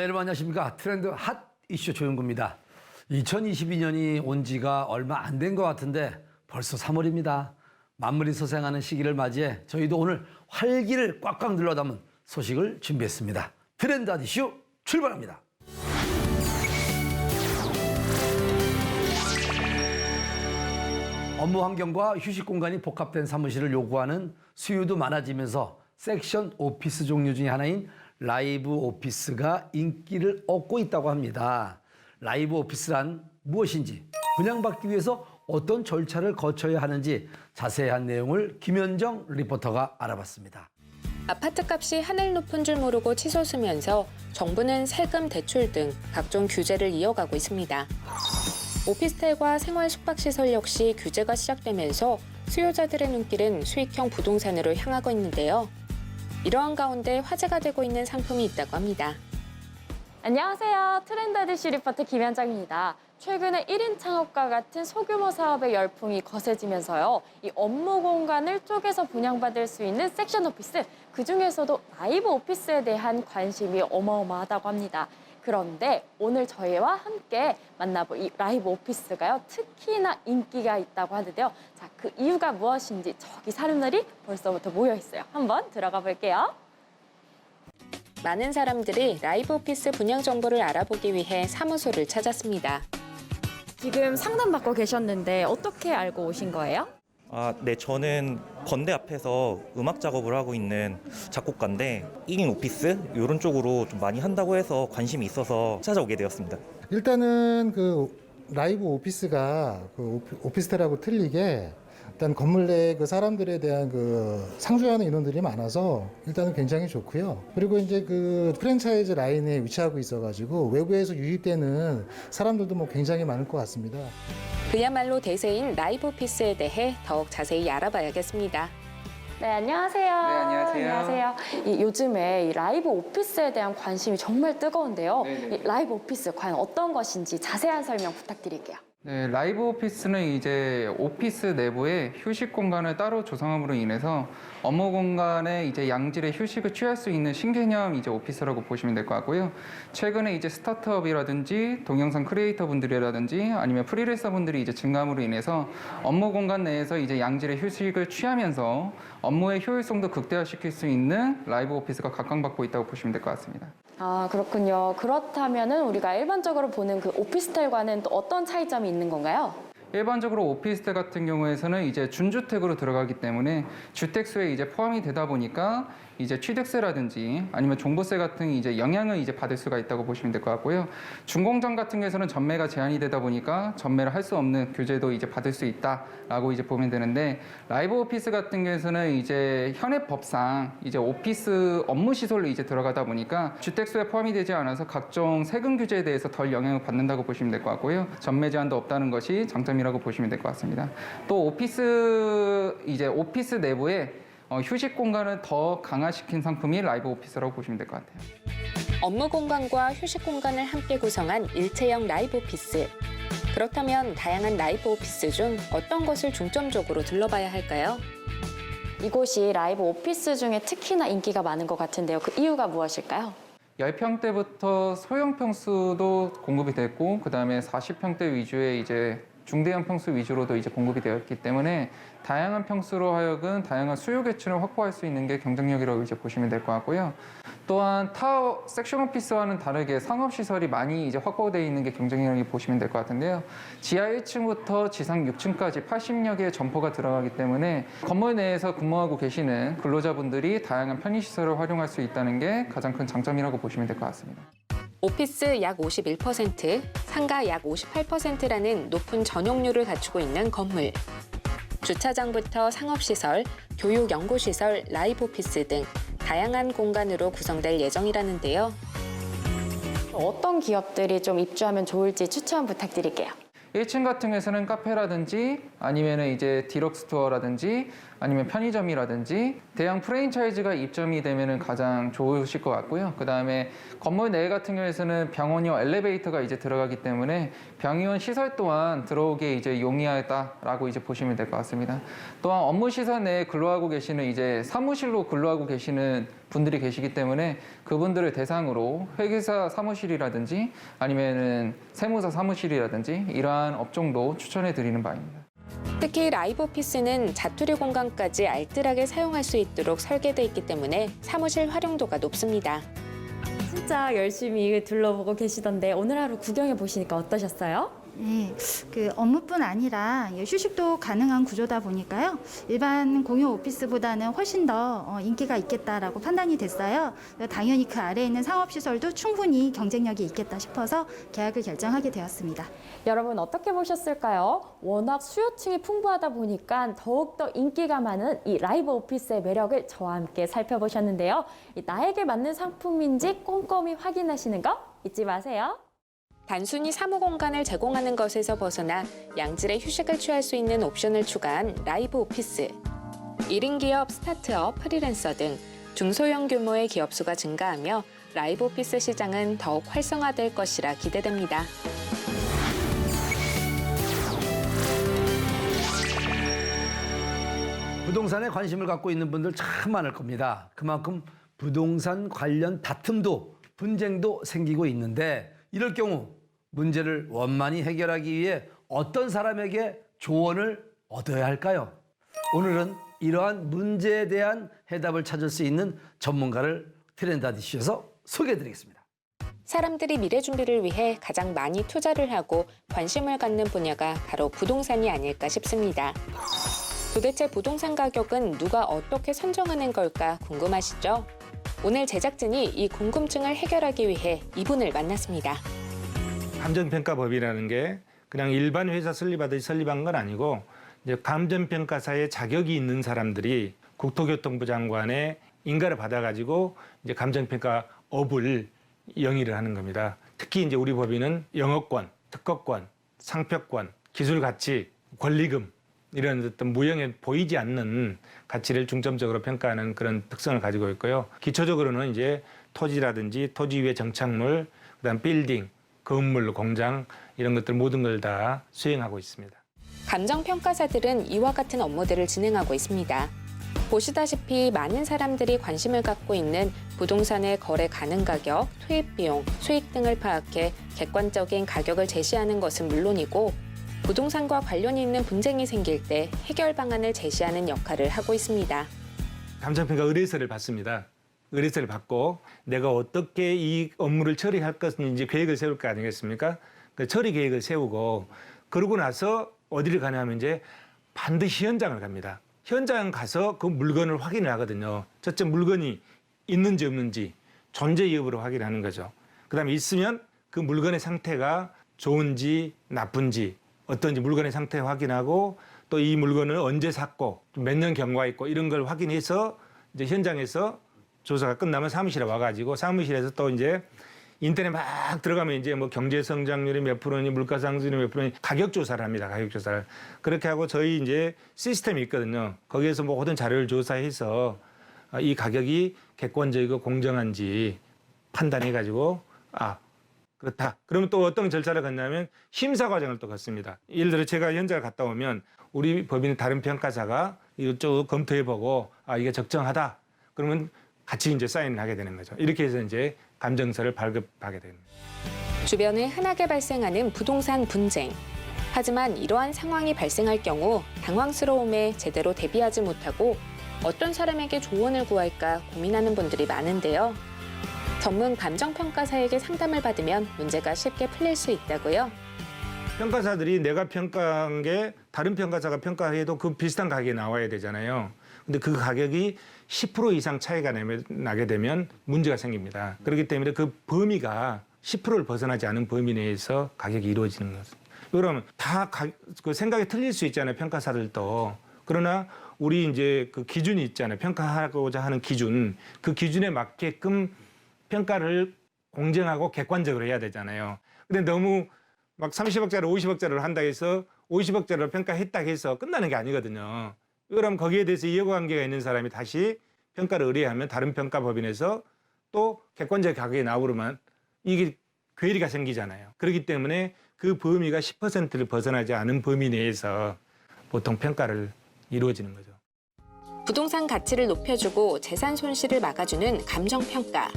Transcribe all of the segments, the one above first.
네, 여러분 안녕하십니까. 트렌드 핫 이슈 조영구입니다. 2022년이 온 지가 얼마 안 된 것 같은데 벌써 3월입니다. 만물이 소생하는 시기를 맞이해 저희도 오늘 활기를 꽉꽉 눌러 담은 소식을 준비했습니다. 트렌드 핫 이슈 출발합니다. 업무 환경과 휴식 공간이 복합된 사무실을 요구하는 수요도 많아지면서 섹션 오피스 종류 중에 하나인 라이브 오피스가 인기를 얻고 있다고 합니다. 라이브 오피스란 무엇인지, 분양받기 위해서 어떤 절차를 거쳐야 하는지 자세한 내용을 김현정 리포터가 알아봤습니다. 아파트값이 하늘 높은 줄 모르고 치솟으면서 정부는 세금 대출 등 각종 규제를 이어가고 있습니다. 오피스텔과 생활 숙박시설 역시 규제가 시작되면서 수요자들의 눈길은 수익형 부동산으로 향하고 있는데요. 이러한 가운데 화제가 되고 있는 상품이 있다고 합니다. 안녕하세요. 트렌드 이슈 리포터 김현정입니다. 최근에 1인 창업과 같은 소규모 사업의 열풍이 거세지면서요. 이 업무 공간을 쪼개서 분양받을 수 있는 섹션 오피스, 그중에서도 라이브 오피스에 대한 관심이 어마어마하다고 합니다. 그런데 오늘 저희와 함께 만나볼 이 라이브 오피스가요, 특히나 인기가 있다고 하는데요. 자, 그 이유가 무엇인지 저기 사람들이 벌써부터 모여 있어요. 한번 들어가 볼게요. 많은 사람들이 라이브 오피스 분양 정보를 알아보기 위해 사무소를 찾았습니다. 지금 상담받고 계셨는데 어떻게 알고 오신 거예요? 네, 저는 건대 앞에서 음악 작업을 하고 있는 작곡가인데 1인 오피스 이런 쪽으로 좀 많이 한다고 해서 관심이 있어서 찾아오게 되었습니다. 일단은 그 라이브 오피스가 그 오피스텔하고 틀리게 일단 건물 내 그 사람들에 대한 그 상주하는 인원들이 많아서 일단은 굉장히 좋고요. 그리고 이제 그 프랜차이즈 라인에 위치하고 있어가지고 외부에서 유입되는 사람들도 뭐 굉장히 많을 것 같습니다. 그야말로 대세인 라이브 오피스에 대해 더욱 자세히 알아봐야겠습니다. 네, 안녕하세요. 네, 안녕하세요. 안녕하세요. 요즘에 이 라이브 오피스에 대한 관심이 정말 뜨거운데요. 네네. 이 라이브 오피스 과연 어떤 것인지 자세한 설명 부탁드릴게요. 네, 라이브 오피스는 이제 오피스 내부에 휴식 공간을 따로 조성함으로 인해서 업무 공간에 이제 양질의 휴식을 취할 수 있는 신개념 이제 오피스라고 보시면 될 것 같고요. 최근에 이제 스타트업이라든지 동영상 크리에이터 분들이라든지 아니면 프리랜서 분들이 이제 증감으로 인해서 업무 공간 내에서 이제 양질의 휴식을 취하면서 업무의 효율성도 극대화시킬 수 있는 라이브 오피스가 각광받고 있다고 보시면 될 것 같습니다. 아, 그렇군요. 그렇다면은 우리가 일반적으로 보는 그 오피스텔과는 또 어떤 차이점이 있는 건가요? 일반적으로 오피스텔 같은 경우에서는 이제 준주택으로 들어가기 때문에 주택수에 이제 포함이 되다 보니까 이제 취득세라든지 아니면 종부세 같은 이제 영향을 이제 받을 수가 있다고 보시면 될 것 같고요. 준공장 같은 경우에서는 전매가 제한이 되다 보니까 전매를 할 수 없는 규제도 이제 받을 수 있다라고 이제 보면 되는데, 라이브 오피스 같은 경우에서는 이제 현행 법상 이제 오피스 업무 시설로 이제 들어가다 보니까 주택수에 포함이 되지 않아서 각종 세금 규제에 대해서 덜 영향을 받는다고 보시면 될 것 같고요. 전매 제한도 없다는 것이 장점이라고 보시면 될 것 같습니다. 또 오피스 내부에 휴식 공간을 더 강화시킨 상품이 라이브 오피스라고 보시면 될 것 같아요. 업무 공간과 휴식 공간을 함께 구성한 일체형 라이브 오피스. 그렇다면 다양한 라이브 오피스 중 어떤 것을 중점적으로 둘러봐야 할까요? 이곳이 라이브 오피스 중에 특히나 인기가 많은 것 같은데요. 그 이유가 무엇일까요? 10평대부터 소형 평수도 공급이 됐고, 그다음에 40평대 위주의 이제 중대형 평수 위주로도 이제 공급이 되어 있기 때문에 다양한 평수로 하여금 다양한 수요 계층을 확보할 수 있는 게 경쟁력이라고 이제 보시면 될 것 같고요. 또한 타워 섹션 오피스와는 다르게 상업 시설이 많이 이제 확보되어 있는 게 경쟁력이 보시면 될 것 같은데요. 지하 1층부터 지상 6층까지 80여 개의 점포가 들어가기 때문에 건물 내에서 근무하고 계시는 근로자분들이 다양한 편의 시설을 활용할 수 있다는 게 가장 큰 장점이라고 보시면 될 것 같습니다. 오피스 약 51%, 상가 약 58%라는 높은 전용률을 갖추고 있는 건물. 주차장부터 상업시설, 교육 연구시설, 라이브 오피스 등 다양한 공간으로 구성될 예정이라는데요. 어떤 기업들이 좀 입주하면 좋을지 추천 부탁드릴게요. 1층 같은 경우에는 카페라든지 아니면은 이제 디럭스 투어라든지 아니면 편의점이라든지 대형 프랜차이즈가 입점이 되면은 가장 좋으실 것 같고요. 그다음에 건물 내 같은 경우에서는 병원용 엘리베이터가 이제 들어가기 때문에 병의원 시설 또한 들어오기에 이제 용이하다라고 이제 보시면 될 것 같습니다. 또한 업무 시설 내에 근로하고 계시는 이제 사무실로 근로하고 계시는 분들이 계시기 때문에 그분들을 대상으로 회계사 사무실이라든지 아니면은 세무사 사무실이라든지 이러한 업종도 추천해 드리는 바입니다. 특히 라이브 오피스는 자투리 공간까지 알뜰하게 사용할 수 있도록 설계돼 있기 때문에 사무실 활용도가 높습니다. 진짜 열심히 둘러보고 계시던데 오늘 하루 구경해 보시니까 어떠셨어요? 네, 그 업무뿐 아니라 휴식도 가능한 구조다 보니까요. 일반 공용 오피스보다는 훨씬 더 인기가 있겠다라고 판단이 됐어요. 당연히 그 아래에 있는 상업시설도 충분히 경쟁력이 있겠다 싶어서 계약을 결정하게 되었습니다. 여러분 어떻게 보셨을까요? 워낙 수요층이 풍부하다 보니까 더욱더 인기가 많은 이 라이브 오피스의 매력을 저와 함께 살펴보셨는데요. 나에게 맞는 상품인지 꼼꼼히 확인하시는 거 잊지 마세요. 단순히 사무 공간을 제공하는 것에서 벗어나 양질의 휴식을 취할 수 있는 옵션을 추가한 라이브 오피스. 1인 기업, 스타트업, 프리랜서 등 중소형 규모의 기업 수가 증가하며 라이브 오피스 시장은 더욱 활성화될 것이라 기대됩니다. 부동산에 관심을 갖고 있는 분들 참 많을 겁니다. 그만큼 부동산 관련 다툼도 분쟁도 생기고 있는데 이럴 경우 문제를 원만히 해결하기 위해 어떤 사람에게 조언을 얻어야 할까요? 오늘은 이러한 문제에 대한 해답을 찾을 수 있는 전문가를 트렌드아디쇼에서 소개해드리겠습니다. 사람들이 미래 준비를 위해 가장 많이 투자를 하고 관심을 갖는 분야가 바로 부동산이 아닐까 싶습니다. 도대체 부동산 가격은 누가 어떻게 선정하는 걸까 궁금하시죠? 오늘 제작진이 이 궁금증을 해결하기 위해 이분을 만났습니다. 감정평가법이라는 게 그냥 일반 회사 설립하듯이 설립한 건 아니고 이제 감정평가사의 자격이 있는 사람들이 국토교통부 장관의 인가를 받아가지고 이제 감정평가업을 영위를 하는 겁니다. 특히 이제 우리 법인은 영업권, 특허권, 상표권, 기술 가치, 권리금 이런 어떤 무형에 보이지 않는 가치를 중점적으로 평가하는 그런 특성을 가지고 있고요. 기초적으로는 이제 토지라든지 토지 위의 정착물, 그다음 빌딩, 건물, 공장 이런 것들 모든 걸 다 수행하고 있습니다. 감정평가사들은 이와 같은 업무들을 진행하고 있습니다. 보시다시피 많은 사람들이 관심을 갖고 있는 부동산의 거래 가능 가격, 투입 비용, 수익 등을 파악해 객관적인 가격을 제시하는 것은 물론이고 부동산과 관련이 있는 분쟁이 생길 때 해결 방안을 제시하는 역할을 하고 있습니다. 감정평가 의뢰서를 받습니다. 의뢰서를 받고 내가 어떻게 이 업무를 처리할 것인지 계획을 세울 거 아니겠습니까? 그 처리 계획을 세우고 그러고 나서 어디를 가냐면 이제 반드시 현장을 갑니다. 현장 가서 그 물건을 확인을 하거든요. 첫째 물건이 있는지 없는지 존재 여부를 확인하는 거죠. 그다음에 있으면 그 물건의 상태가 좋은지 나쁜지 어떤지 물건의 상태 확인하고 또 이 물건을 언제 샀고 몇 년 경과 있고 이런 걸 확인해서 이제 현장에서 조사가 끝나면 사무실에 와가지고 사무실에서 또 이제 인터넷 막 들어가면 이제 뭐 경제 성장률이 몇 프로니 물가 상승률이 몇 프로니 가격 조사를 합니다. 가격 조사를. 그렇게 하고 저희 이제 시스템이 있거든요. 거기에서 뭐 모든 자료를 조사해서 이 가격이 객관적이고 공정한지 판단해 가지고 그렇다. 그러면 또 어떤 절차를 갖냐면 심사 과정을 또 갖습니다. 예를 들어 제가 현장을 갔다 오면 우리 법인 다른 평가사가 이쪽 검토해보고 이게 적정하다. 그러면 같이 이제 사인을 하게 되는 거죠. 이렇게 해서 이제 감정서를 발급하게 됩니다. 주변에 흔하게 발생하는 부동산 분쟁. 하지만 이러한 상황이 발생할 경우 당황스러움에 제대로 대비하지 못하고 어떤 사람에게 조언을 구할까 고민하는 분들이 많은데요. 전문 감정평가사에게 상담을 받으면 문제가 쉽게 풀릴 수 있다고요. 평가사들이 내가 평가한 게 다른 평가사가 평가해도 그 비슷한 가격이 나와야 되잖아요. 근데 그 가격이 10% 이상 차이가 나게 되면 문제가 생깁니다. 그렇기 때문에 그 범위가 10%를 벗어나지 않은 범위 내에서 가격이 이루어지는 거죠. 그러면 다 그 생각이 틀릴 수 있잖아요. 평가사들도. 그러나 우리 이제 그 기준이 있잖아요. 평가하고자 하는 기준. 그 기준에 맞게끔 평가를 공정하고 객관적으로 해야 되잖아요. 근데 너무 막 30억짜리, 50억짜리를 한다 해서 50억짜리로 평가했다 해서 끝나는 게 아니거든요. 그럼 거기에 대해서 이해관계가 있는 사람이 다시 평가를 의뢰하면 다른 평가법인에서 또 객관적 가격이 나오면 이게 괴리가 생기잖아요. 그렇기 때문에 그 범위가 10%를 벗어나지 않은 범위 내에서 보통 평가를 이루어지는 거죠. 부동산 가치를 높여주고 재산 손실을 막아주는 감정평가.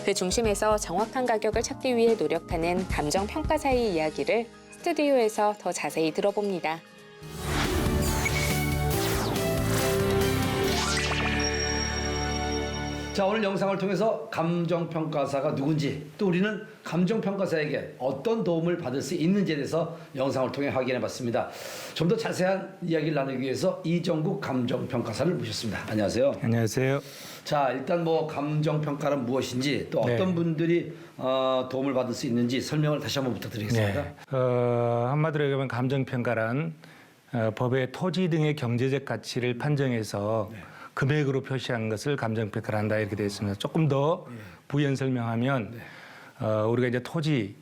그 중심에서 정확한 가격을 찾기 위해 노력하는 감정평가사의 이야기를 스튜디오에서 더 자세히 들어봅니다. 자, 오늘 영상을 통해서 감정평가사가 누군지, 또 우리는 감정평가사에게 어떤 도움을 받을 수 있는지에 대해서 영상을 통해 확인해 봤습니다. 좀 더 자세한 이야기를 나누기 위해서 이정국 감정평가사를 모셨습니다. 안녕하세요. 안녕하세요. 자, 일단 뭐 감정평가는 무엇인지, 또 네. 어떤 분들이 도움을 받을 수 있는지 설명을 다시 한번 부탁드리겠습니다. 네. 한마디로 얘기하면 감정평가란 법의 토지 등의 경제적 가치를 판정해서 금액으로 표시한 것을 감정평가를 한다 이렇게 되어 있습니다. 조금 더 부연 설명하면 우리가 이제 토지,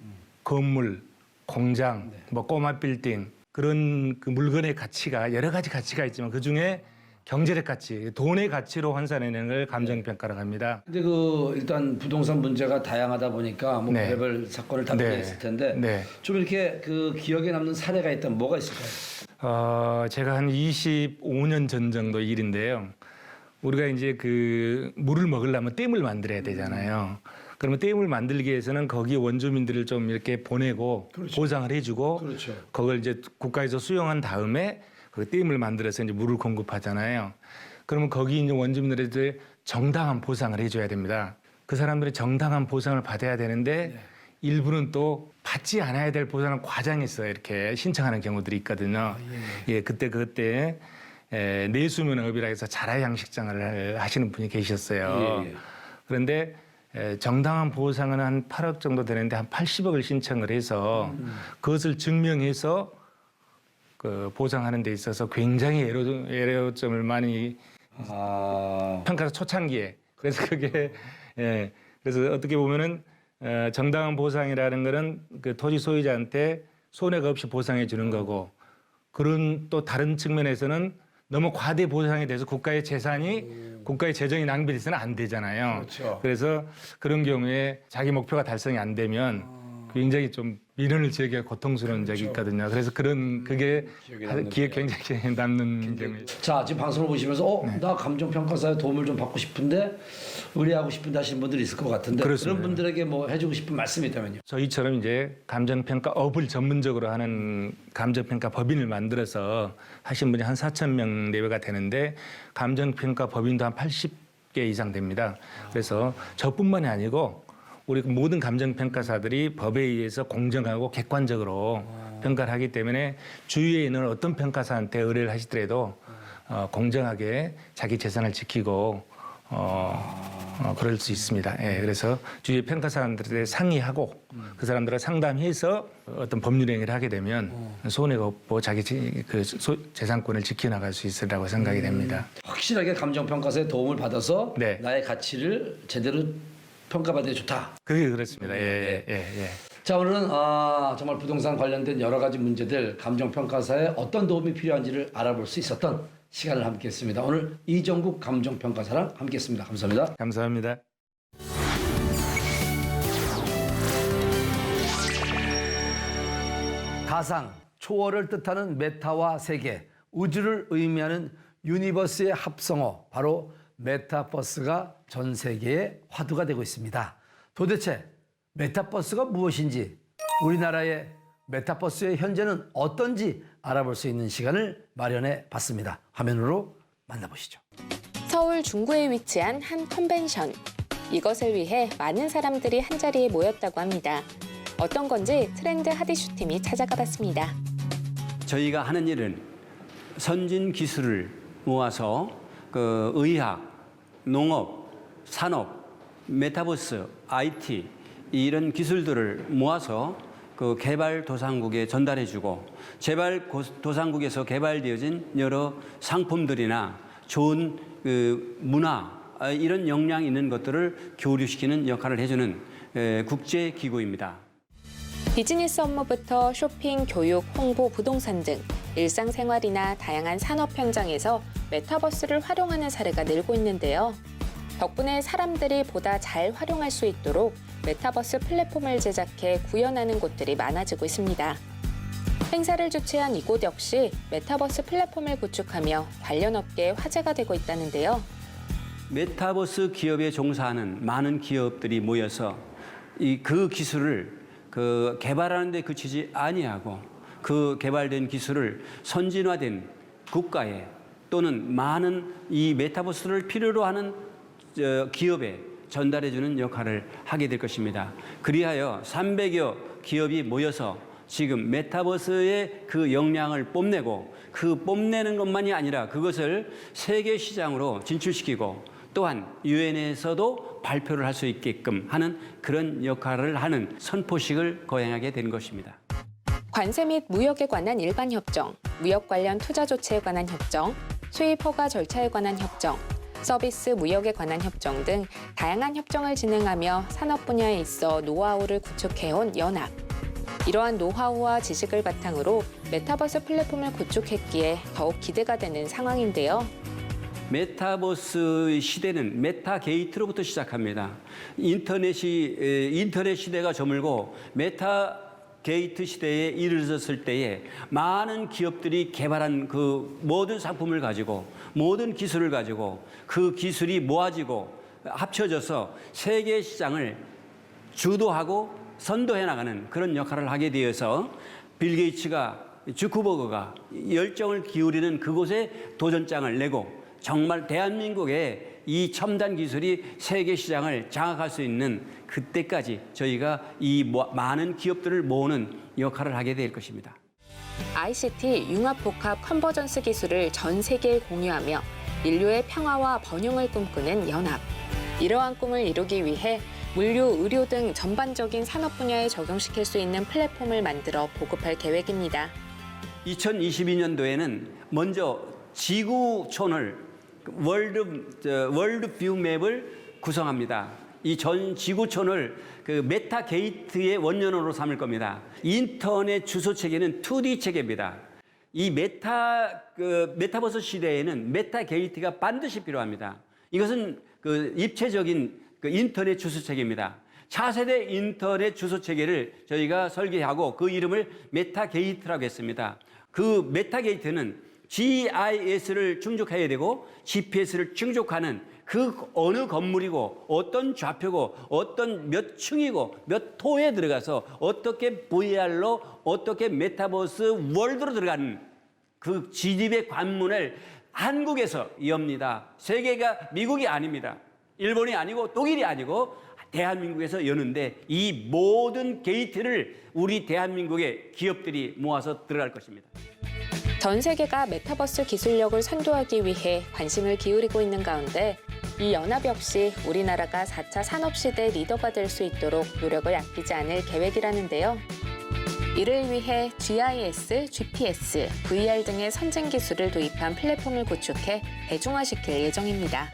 건물, 공장, 뭐 꼬마 빌딩 그런 그 물건의 가치가 여러 가지 가치가 있지만 그 중에 경제적 가치, 돈의 가치로 환산해내는 걸 감정평가라고 합니다. 근데 그 일단 부동산 문제가 다양하다 보니까 뭐 네. 별별 사건을 다 보냈을 텐데 네. 좀 이렇게 그 기억에 남는 사례가 있다면 뭐가 있을까요? 제가 한 25년 전 정도 일인데요. 우리가 이제 그 물을 먹으려면 댐을 만들어야 되잖아요. 그러면 댐을 만들기 위해서는 거기 원주민들을 좀 이렇게 보내고 그렇죠. 보상을 해주고 그렇죠. 그걸 이제 국가에서 수용한 다음에 그 댐을 만들어서 이제 물을 공급하잖아요. 그러면 거기 있는 원주민들한테 정당한 보상을 해줘야 됩니다. 그 사람들이 정당한 보상을 받아야 되는데 일부는 또 받지 않아야 될 보상을 과장해서 이렇게 신청하는 경우들이 있거든요. 예, 그때 내수면허업이라 해서 자라 양식장을 하시는 분이 계셨어요. 예. 그런데 정당한 보상은 한 8억 정도 되는데 한 80억을 신청을 해서 그것을 증명해서 그 보상하는 데 있어서 굉장히 애로점을 많이 평가사 초창기에 그래서 그게 그래서 어떻게 보면은 정당한 보상이라는 거는 그 토지 소유자한테 손해가 없이 보상해 주는 거고 그런 또 다른 측면에서는 너무 과대 보상에 대해서 국가의 재산이 국가의 재정이 낭비돼서는 안 되잖아요. 그렇죠. 그래서 그런 경우에 자기 목표가 달성이 안 되면 굉장히 좀 민원을 제기하고 고통스러운 적이 있거든요. 그래서 그게 기억에 굉장히 남는 경우예요. 자, 지금 방송을 보시면서 나 감정평가사의 도움을 좀 받고 싶은데 의뢰하고 싶은데 하시는 분들이 있을 것 같은데 그렇습니다. 그런 분들에게 뭐 해주고 싶은 말씀이 있다면요. 저희처럼 이제 감정평가업을 전문적으로 하는 감정평가 법인을 만들어서 하신 분이 한 4,000명 내외가 되는데 감정평가 법인도 한 80개 이상 됩니다. 그래서 저뿐만이 아니고 우리 모든 감정평가사들이 법에 의해서 공정하고 객관적으로 평가를 하기 때문에 주위에 있는 어떤 평가사한테 의뢰를 하시더라도 공정하게 자기 재산을 지키고 그럴 수 있습니다. 예, 그래서 주위 평가사들한테 상의하고 그 사람들과 상담해서 어떤 법률 행위를 하게 되면 손해가 없고 자기 재산권을 지켜나갈 수 있으리라고 생각이 됩니다. 확실하게 감정평가사의 도움을 받아서 네. 나의 가치를 제대로 평가받으면 좋다. 그게 그렇습니다. 예. 자, 오늘은 정말 부동산 관련된 여러 가지 문제들 감정평가사에 어떤 도움이 필요한지를 알아볼 수 있었던 시간을 함께 했습니다. 오늘 이정국 감정평가사랑 함께 했습니다. 감사합니다. 감사합니다. 가상, 초월을 뜻하는 메타와 세계, 우주를 의미하는 유니버스의 합성어, 바로 메타버스가 전 세계의 화두가 되고 있습니다. 도대체 메타버스가 무엇인지, 우리나라의 메타버스의 현재는 어떤지 알아볼 수 있는 시간을 마련해 봤습니다. 화면으로 만나보시죠. 서울 중구에 위치한 한 컨벤션. 이것을 위해 많은 사람들이 한자리에 모였다고 합니다. 어떤 건지 트렌드 하디슈 팀이 찾아가 봤습니다. 저희가 하는 일은 선진 기술을 모아서 그 의학, 농업, 산업, 메타버스, IT 이런 기술들을 모아서 그 개발도상국에 전달해주고 개발도상국에서 개발되어진 여러 상품들이나 좋은 그 문화 이런 역량 있는 것들을 교류시키는 역할을 해주는 국제기구입니다. 비즈니스 업무부터 쇼핑, 교육, 홍보, 부동산 등 일상생활이나 다양한 산업 현장에서 메타버스를 활용하는 사례가 늘고 있는데요. 덕분에 사람들이 보다 잘 활용할 수 있도록 메타버스 플랫폼을 제작해 구현하는 곳들이 많아지고 있습니다. 행사를 주최한 이곳 역시 메타버스 플랫폼을 구축하며 관련 업계에 화제가 되고 있다는데요. 메타버스 기업에 종사하는 많은 기업들이 모여서 그 기술을 개발하는 데 그치지 아니하고 그 개발된 기술을 선진화된 국가에 또는 많은 이 메타버스를 필요로 하는 기업에 전달해주는 역할을 하게 될 것입니다. 그리하여 300여 기업이 모여서 지금 메타버스의 그 역량을 뽐내고 그 뽐내는 것만이 아니라 그것을 세계 시장으로 진출시키고 또한 유엔에서도 발표를 할 수 있게끔 하는 그런 역할을 하는 선포식을 거행하게 된 것입니다. 관세 및 무역에 관한 일반 협정, 무역 관련 투자 조치에 관한 협정, 수입 허가 절차에 관한 협정, 서비스 무역에 관한 협정 등 다양한 협정을 진행하며 산업 분야에 있어 노하우를 구축해온 연합. 이러한 노하우와 지식을 바탕으로 메타버스 플랫폼을 구축했기에 더욱 기대가 되는 상황인데요. 메타버스 시대는 메타 게이트로부터 시작합니다. 인터넷 시대가 저물고 메타 게이트 시대에 이르렀을 때에 많은 기업들이 개발한 그 모든 상품을 가지고 모든 기술을 가지고 그 기술이 모아지고 합쳐져서 세계 시장을 주도하고 선도해 나가는 그런 역할을 하게 되어서 빌 게이츠가 주크버그가 열정을 기울이는 그곳에 도전장을 내고 정말 대한민국의 이 첨단 기술이 세계 시장을 장악할 수 있는 그때까지 저희가 이 많은 기업들을 모으는 역할을 하게 될 것입니다. ICT 융합복합 컨버전스 기술을 전 세계에 공유하며 인류의 평화와 번영을 꿈꾸는 연합. 이러한 꿈을 이루기 위해 물류, 의료 등 전반적인 산업 분야에 적용시킬 수 있는 플랫폼을 만들어 보급할 계획입니다. 2022년도에는 먼저 지구촌을 월드 뷰 맵을 구성합니다. 이 전 지구촌을 그 메타 게이트의 원년으로 삼을 겁니다. 인터넷 주소 체계는 2D 체계입니다. 이 메타버스 시대에는 메타 게이트가 반드시 필요합니다. 이것은 그 입체적인 그 인터넷 주소 체계입니다. 차세대 인터넷 주소 체계를 저희가 설계하고 그 이름을 메타 게이트라고 했습니다. 그 메타 게이트는 GIS를 충족해야 되고 GPS를 충족하는 그 어느 건물이고 어떤 좌표고 어떤 몇 층이고 몇 호에 들어가서 어떻게 VR로 어떻게 메타버스 월드로 들어가는 그 지집의 관문을 한국에서 엽니다. 세계가 미국이 아닙니다. 일본이 아니고 독일이 아니고 대한민국에서 여는데 이 모든 게이트를 우리 대한민국의 기업들이 모아서 들어갈 것입니다. 전 세계가 메타버스 기술력을 선도하기 위해 관심을 기울이고 있는 가운데 이 연합 역시 우리나라가 4차 산업시대 리더가 될 수 있도록 노력을 아끼지 않을 계획이라는데요. 이를 위해 GIS, GPS, VR 등의 선진 기술을 도입한 플랫폼을 구축해 대중화시킬 예정입니다.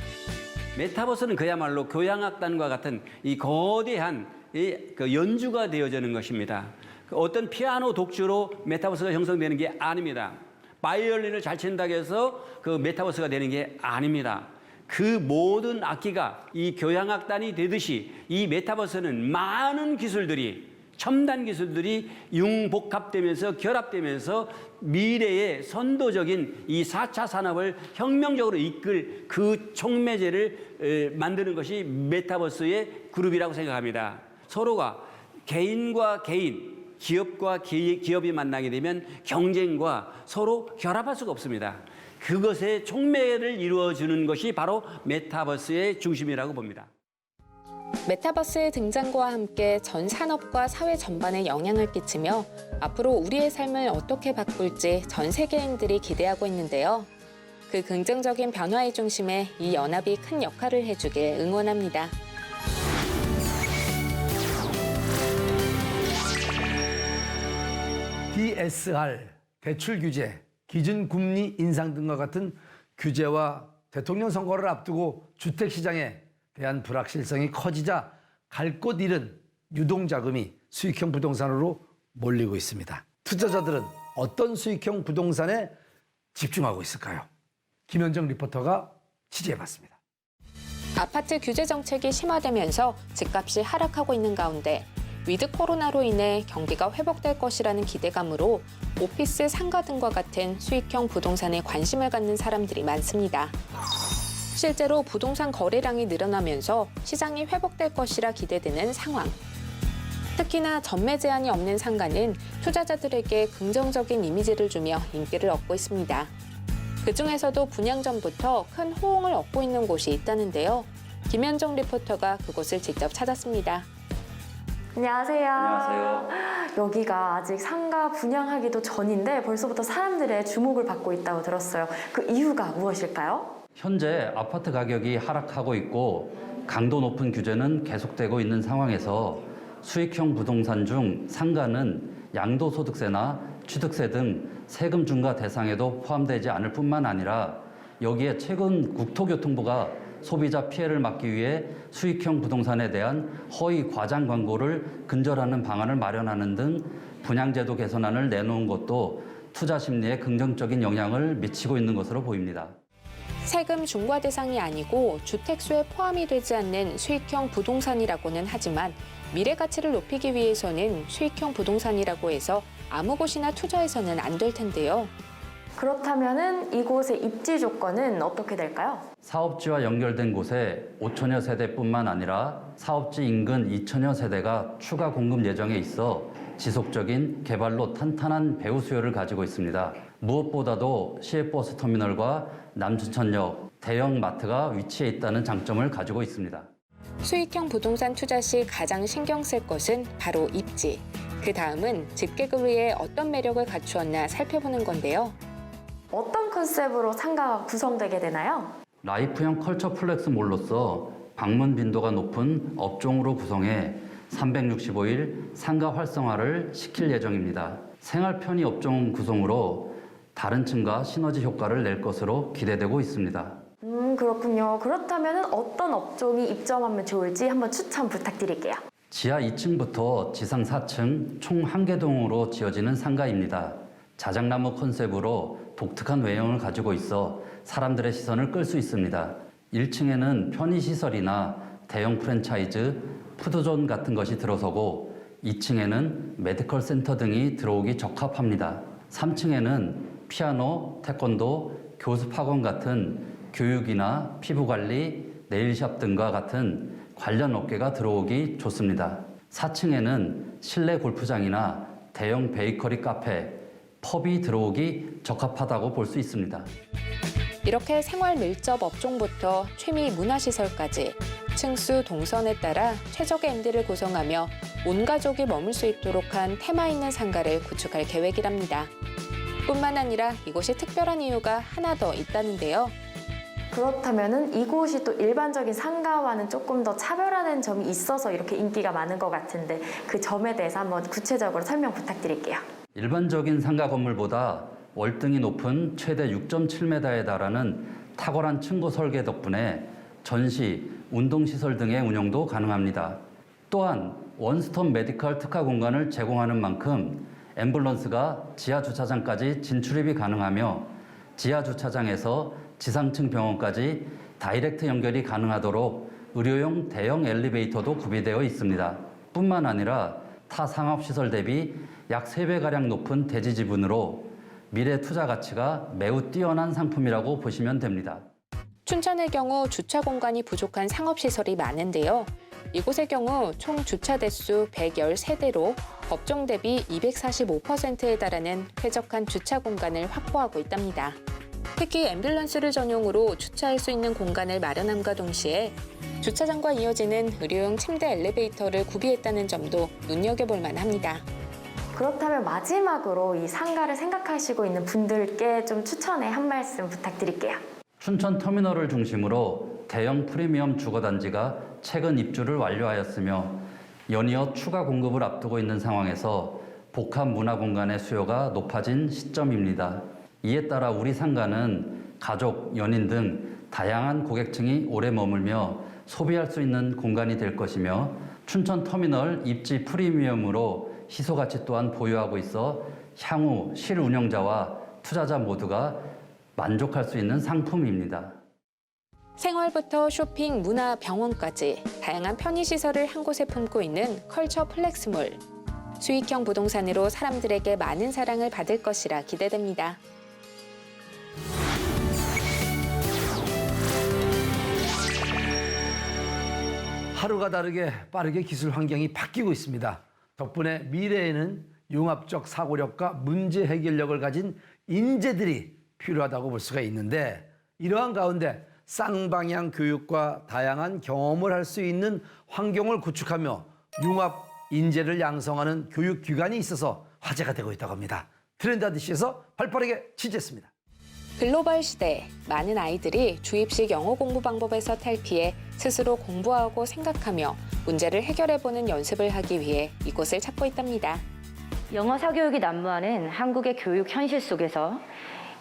메타버스는 그야말로 교향악단과 같은 이 거대한 그 연주가 되어지는 것입니다. 어떤 피아노 독주로 메타버스가 형성되는 게 아닙니다. 바이올린을 잘 친다고 해서 그 메타버스가 되는 게 아닙니다. 그 모든 악기가 이 교향악단이 되듯이 이 메타버스는 많은 기술들이 첨단 기술들이 융복합되면서 결합되면서 미래의 선도적인 이 4차 산업을 혁명적으로 이끌 그 촉매제를 만드는 것이 메타버스의 그룹이라고 생각합니다. 서로가 개인과 개인, 기업과 기업이 만나게 되면 경쟁과 서로 결합할 수가 없습니다. 그것의 촉매를 이루어주는 것이 바로 메타버스의 중심이라고 봅니다. 메타버스의 등장과 함께 전 산업과 사회 전반에 영향을 끼치며 앞으로 우리의 삶을 어떻게 바꿀지 전 세계인들이 기대하고 있는데요. 그 긍정적인 변화의 중심에 이 연합이 큰 역할을 해주길 응원합니다. DSR, 대출 규제, 기준금리 인상 등과 같은 규제와 대통령 선거를 앞두고 주택시장에 대한 불확실성이 커지자 갈 곳 잃은 유동자금이 수익형 부동산으로 몰리고 있습니다. 투자자들은 어떤 수익형 부동산에 집중하고 있을까요? 김현정 리포터가 취재해봤습니다. 아파트 규제 정책이 심화되면서 집값이 하락하고 있는 가운데 위드 코로나로 인해 경기가 회복될 것이라는 기대감으로 오피스, 상가 등과 같은 수익형 부동산에 관심을 갖는 사람들이 많습니다. 실제로 부동산 거래량이 늘어나면서 시장이 회복될 것이라 기대되는 상황. 특히나 전매 제한이 없는 상가는 투자자들에게 긍정적인 이미지를 주며 인기를 얻고 있습니다. 그중에서도 분양전부터 큰 호응을 얻고 있는 곳이 있다는데요. 김현정 리포터가 그곳을 직접 찾았습니다. 안녕하세요. 안녕하세요. 여기가 아직 상가 분양하기도 전인데 벌써부터 사람들의 주목을 받고 있다고 들었어요. 그 이유가 무엇일까요? 현재 아파트 가격이 하락하고 있고 강도 높은 규제는 계속되고 있는 상황에서 수익형 부동산 중 상가는 양도소득세나 취득세 등 세금 중과 대상에도 포함되지 않을 뿐만 아니라 여기에 최근 국토교통부가 소비자 피해를 막기 위해 수익형 부동산에 대한 허위 과장 광고를 근절하는 방안을 마련하는 등 분양제도 개선안을 내놓은 것도 투자 심리에 긍정적인 영향을 미치고 있는 것으로 보입니다. 세금 중과 대상이 아니고 주택수에 포함이 되지 않는 수익형 부동산이라고는 하지만 미래 가치를 높이기 위해서는 수익형 부동산이라고 해서 아무 곳이나 투자해서는 안 될 텐데요. 그렇다면은 이곳의 입지 조건은 어떻게 될까요? 사업지와 연결된 곳에 5천여 세대뿐만 아니라 사업지 인근 2천여 세대가 추가 공급 예정에 있어 지속적인 개발로 탄탄한 배후 수요를 가지고 있습니다. 무엇보다도 시외버스 터미널과 남춘천역, 대형 마트가 위치해 있다는 장점을 가지고 있습니다. 수익형 부동산 투자 시 가장 신경 쓸 것은 바로 입지. 그 다음은 집객을 위해 어떤 매력을 갖추었나 살펴보는 건데요. 어떤 컨셉으로 상가가 구성되게 되나요? 라이프형 컬처 플렉스몰로서 방문 빈도가 높은 업종으로 구성해 365일 상가 활성화를 시킬 예정입니다. 생활 편의 업종 구성으로 다른 층과 시너지 효과를 낼 것으로 기대되고 있습니다. 그렇군요. 그렇다면 어떤 업종이 입점하면 좋을지 한번 추천 부탁드릴게요. 지하 2층부터 지상 4층 총 1개 동으로 지어지는 상가입니다. 자작나무 컨셉으로 독특한 외형을 가지고 있어 사람들의 시선을 끌 수 있습니다. 1층에는 편의시설이나 대형 프랜차이즈, 푸드존 같은 것이 들어서고 2층에는 메디컬 센터 등이 들어오기 적합합니다. 3층에는 피아노, 태권도, 교습학원 같은 교육이나 피부관리, 네일샵 등과 같은 관련 업계가 들어오기 좋습니다. 4층에는 실내 골프장이나 대형 베이커리 카페, 펍이 들어오기 적합하다고 볼 수 있습니다. 이렇게 생활 밀접 업종부터 취미 문화시설까지 층수 동선에 따라 최적의 MD를 구성하며 온 가족이 머물 수 있도록 한 테마 있는 상가를 구축할 계획이랍니다. 뿐만 아니라 이곳이 특별한 이유가 하나 더 있다는데요. 그렇다면은 이곳이 또 일반적인 상가와는 조금 더 차별화된 점이 있어서 이렇게 인기가 많은 것 같은데 그 점에 대해서 한번 구체적으로 설명 부탁드릴게요. 일반적인 상가 건물보다 월등히 높은 최대 6.7m에 달하는 탁월한 층고 설계 덕분에 전시, 운동시설 등의 운영도 가능합니다. 또한 원스톱 메디컬 특화 공간을 제공하는 만큼 앰뷸런스가 지하 주차장까지 진출입이 가능하며 지하 주차장에서 지상층 병원까지 다이렉트 연결이 가능하도록 의료용 대형 엘리베이터도 구비되어 있습니다. 뿐만 아니라 타 상업시설 대비 약 3배가량 높은 대지 지분으로 미래 투자 가치가 매우 뛰어난 상품이라고 보시면 됩니다. 춘천의 경우 주차 공간이 부족한 상업시설이 많은데요. 이곳의 경우 총 주차 대수 113대로 법정 대비 245%에 달하는 쾌적한 주차 공간을 확보하고 있답니다. 특히 앰뷸런스를 전용으로 주차할 수 있는 공간을 마련함과 동시에 주차장과 이어지는 의료용 침대 엘리베이터를 구비했다는 점도 눈여겨볼 만합니다. 그렇다면 마지막으로 이 상가를 생각하시고 있는 분들께 좀 추천의 한 말씀 부탁드릴게요. 춘천 터미널을 중심으로 대형 프리미엄 주거단지가 최근 입주를 완료하였으며 연이어 추가 공급을 앞두고 있는 상황에서 복합 문화 공간의 수요가 높아진 시점입니다. 이에 따라 우리 상가는 가족, 연인 등 다양한 고객층이 오래 머물며 소비할 수 있는 공간이 될 것이며 춘천 터미널 입지 프리미엄으로 희소가치 또한 보유하고 있어 향후 실운영자와 투자자 모두가 만족할 수 있는 상품입니다. 생활부터 쇼핑, 문화, 병원까지 다양한 편의시설을 한 곳에 품고 있는 컬처 플렉스몰. 수익형 부동산으로 사람들에게 많은 사랑을 받을 것이라 기대됩니다. 하루가 다르게 빠르게 기술 환경이 바뀌고 있습니다. 덕분에 미래에는 융합적 사고력과 문제 해결력을 가진 인재들이 필요하다고 볼 수가 있는데, 이러한 가운데 쌍방향 교육과 다양한 경험을 할 수 있는 환경을 구축하며 융합 인재를 양성하는 교육기관이 있어서 화제가 되고 있다고 합니다. 트렌드아디시에서 발빠르게 취재했습니다. 글로벌 시대, 많은 아이들이 주입식 영어 공부 방법에서 탈피해 스스로 공부하고 생각하며 문제를 해결해보는 연습을 하기 위해 이곳을 찾고 있답니다. 영어 사교육이 난무하는 한국의 교육 현실 속에서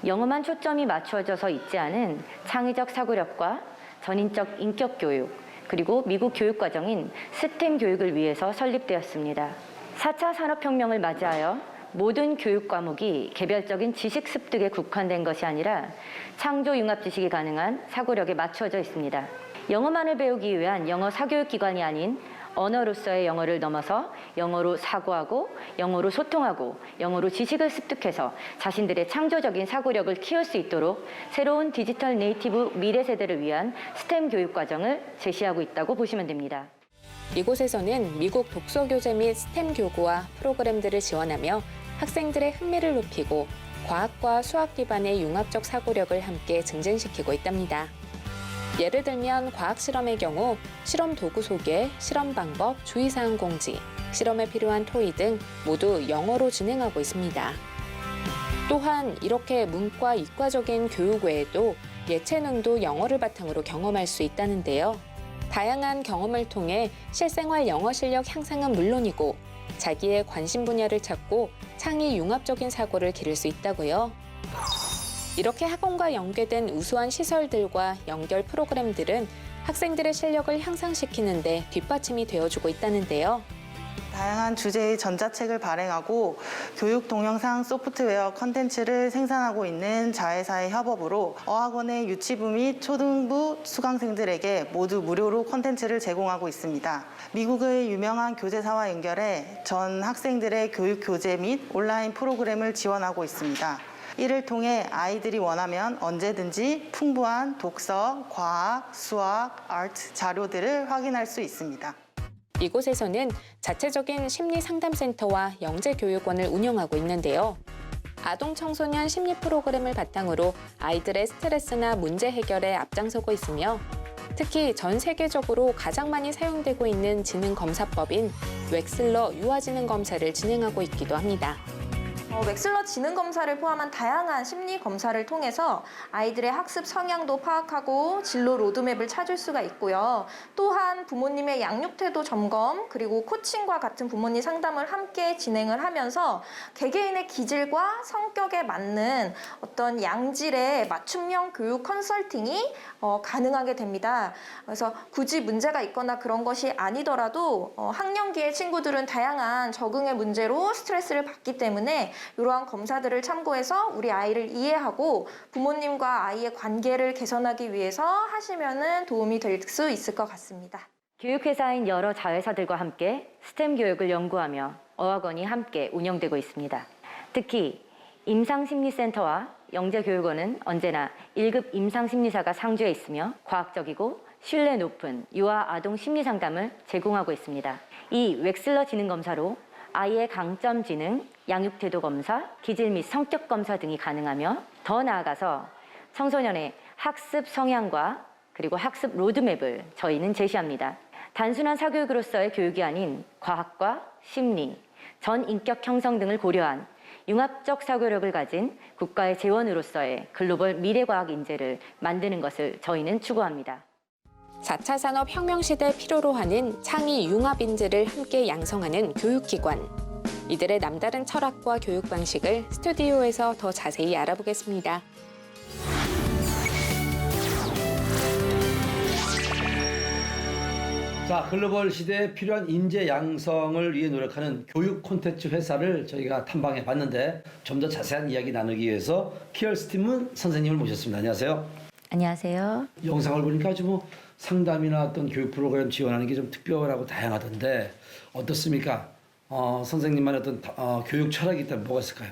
영어만 초점이 맞춰져서 있지 않은 창의적 사고력과 전인적 인격 교육, 그리고 미국 교육 과정인 스템 교육을 위해서 설립되었습니다. 4차 산업혁명을 맞이하여 모든 교육 과목이 개별적인 지식 습득에 국한된 것이 아니라 창조 융합 지식이 가능한 사고력에 맞춰져 있습니다. 영어만을 배우기 위한 영어 사교육 기관이 아닌 언어로서의 영어를 넘어서 영어로 사고하고 영어로 소통하고 영어로 지식을 습득해서 자신들의 창조적인 사고력을 키울 수 있도록 새로운 디지털 네이티브 미래 세대를 위한 스템 교육 과정을 제시하고 있다고 보시면 됩니다. 이곳에서는 미국 독서 교재 및 스템 교구와 프로그램들을 지원하며 학생들의 흥미를 높이고 과학과 수학 기반의 융합적 사고력을 함께 증진시키고 있답니다. 예를 들면 과학 실험의 경우 실험 도구 소개, 실험 방법, 주의사항 공지, 실험에 필요한 토의 등 모두 영어로 진행하고 있습니다. 또한 이렇게 문과, 이과적인 교육 외에도 예체능도 영어를 바탕으로 경험할 수 있다는데요. 다양한 경험을 통해 실생활 영어 실력 향상은 물론이고 자기의 관심 분야를 찾고 창의 융합적인 사고를 기를 수 있다고요. 이렇게 학원과 연계된 우수한 시설들과 연결 프로그램들은 학생들의 실력을 향상시키는 데 뒷받침이 되어주고 있다는데요. 다양한 주제의 전자책을 발행하고 교육 동영상 소프트웨어 컨텐츠를 생산하고 있는 자회사의 협업으로 어학원의 유치부 및 초등부 수강생들에게 모두 무료로 컨텐츠를 제공하고 있습니다. 미국의 유명한 교재사와 연결해 전 학생들의 교육 교재 및 온라인 프로그램을 지원하고 있습니다. 이를 통해 아이들이 원하면 언제든지 풍부한 독서, 과학, 수학, 아트 자료들을 확인할 수 있습니다. 이곳에서는 자체적인 심리상담센터와 영재교육원을 운영하고 있는데요. 아동 청소년 심리 프로그램을 바탕으로 아이들의 스트레스나 문제 해결에 앞장서고 있으며 특히 전 세계적으로 가장 많이 사용되고 있는 지능검사법인 웩슬러 유아지능검사를 진행하고 있기도 합니다. 웩슬러 지능검사를 포함한 다양한 심리검사를 통해서 아이들의 학습 성향도 파악하고 진로 로드맵을 찾을 수가 있고요. 또한 부모님의 양육태도 점검, 그리고 코칭과 같은 부모님 상담을 함께 진행을 하면서 개개인의 기질과 성격에 맞는 어떤 양질의 맞춤형 교육 컨설팅이 가능하게 됩니다. 그래서 굳이 문제가 있거나 그런 것이 아니더라도 학령기의 친구들은 다양한 적응의 문제로 스트레스를 받기 때문에 이러한 검사들을 참고해서 우리 아이를 이해하고 부모님과 아이의 관계를 개선하기 위해서 하시면은 도움이 될 수 있을 것 같습니다. 교육회사인 여러 자회사들과 함께 스템 교육을 연구하며 어학원이 함께 운영되고 있습니다. 특히 임상심리센터와 영재교육원은 언제나 1급 임상심리사가 상주해 있으며 과학적이고 신뢰 높은 유아 아동 심리상담을 제공하고 있습니다. 이 웩슬러 지능검사로 아이의 강점 지능, 양육태도 검사, 기질 및 성격 검사 등이 가능하며 더 나아가서 청소년의 학습 성향과 그리고 학습 로드맵을 저희는 제시합니다. 단순한 사교육으로서의 교육이 아닌 과학과 심리, 전 인격 형성 등을 고려한 융합적 사고력을 가진 국가의 재원으로서의 글로벌 미래과학 인재를 만드는 것을 저희는 추구합니다. 4차 산업혁명 시대 필요로 하는 창의 융합 인재를 함께 양성하는 교육기관. 이들의 남다른 철학과 교육 방식을 스튜디오에서 더 자세히 알아보겠습니다. 자, 글로벌 시대에 필요한 인재 양성을 위해 노력하는 교육 콘텐츠 회사를 저희가 탐방해 봤는데 좀 더 자세한 이야기 나누기 위해서 키얼스팀은 선생님을 모셨습니다. 안녕하세요. 안녕하세요. 영상을 보니까 아주 뭐 상담이나 어떤 교육 프로그램 지원하는 게 좀 특별하고 다양하던데 어떻습니까? 선생님만의 어떤 교육 철학이 있다면 뭐가 있을까요?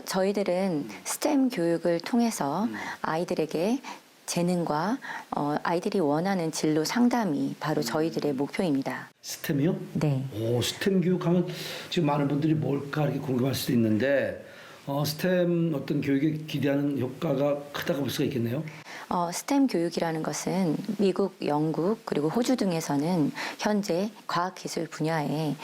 저희들은 스템 교육을 통해서 아이들에게 재능과 아이들이 원하는 진로 상담이 바로 저희들의 목표입니다. 스템이요? 네. 오, 스템 교육하면 지금 많은 분들이 뭘까 이렇게 궁금할 수도 있는데 스템 어떤 교육에 기대하는 효과가 크다고 볼 수가 있겠네요. 스템 교육이라는 것은 미국, 영국, 그리고 호주 등에서는 현재 과학기술 분야에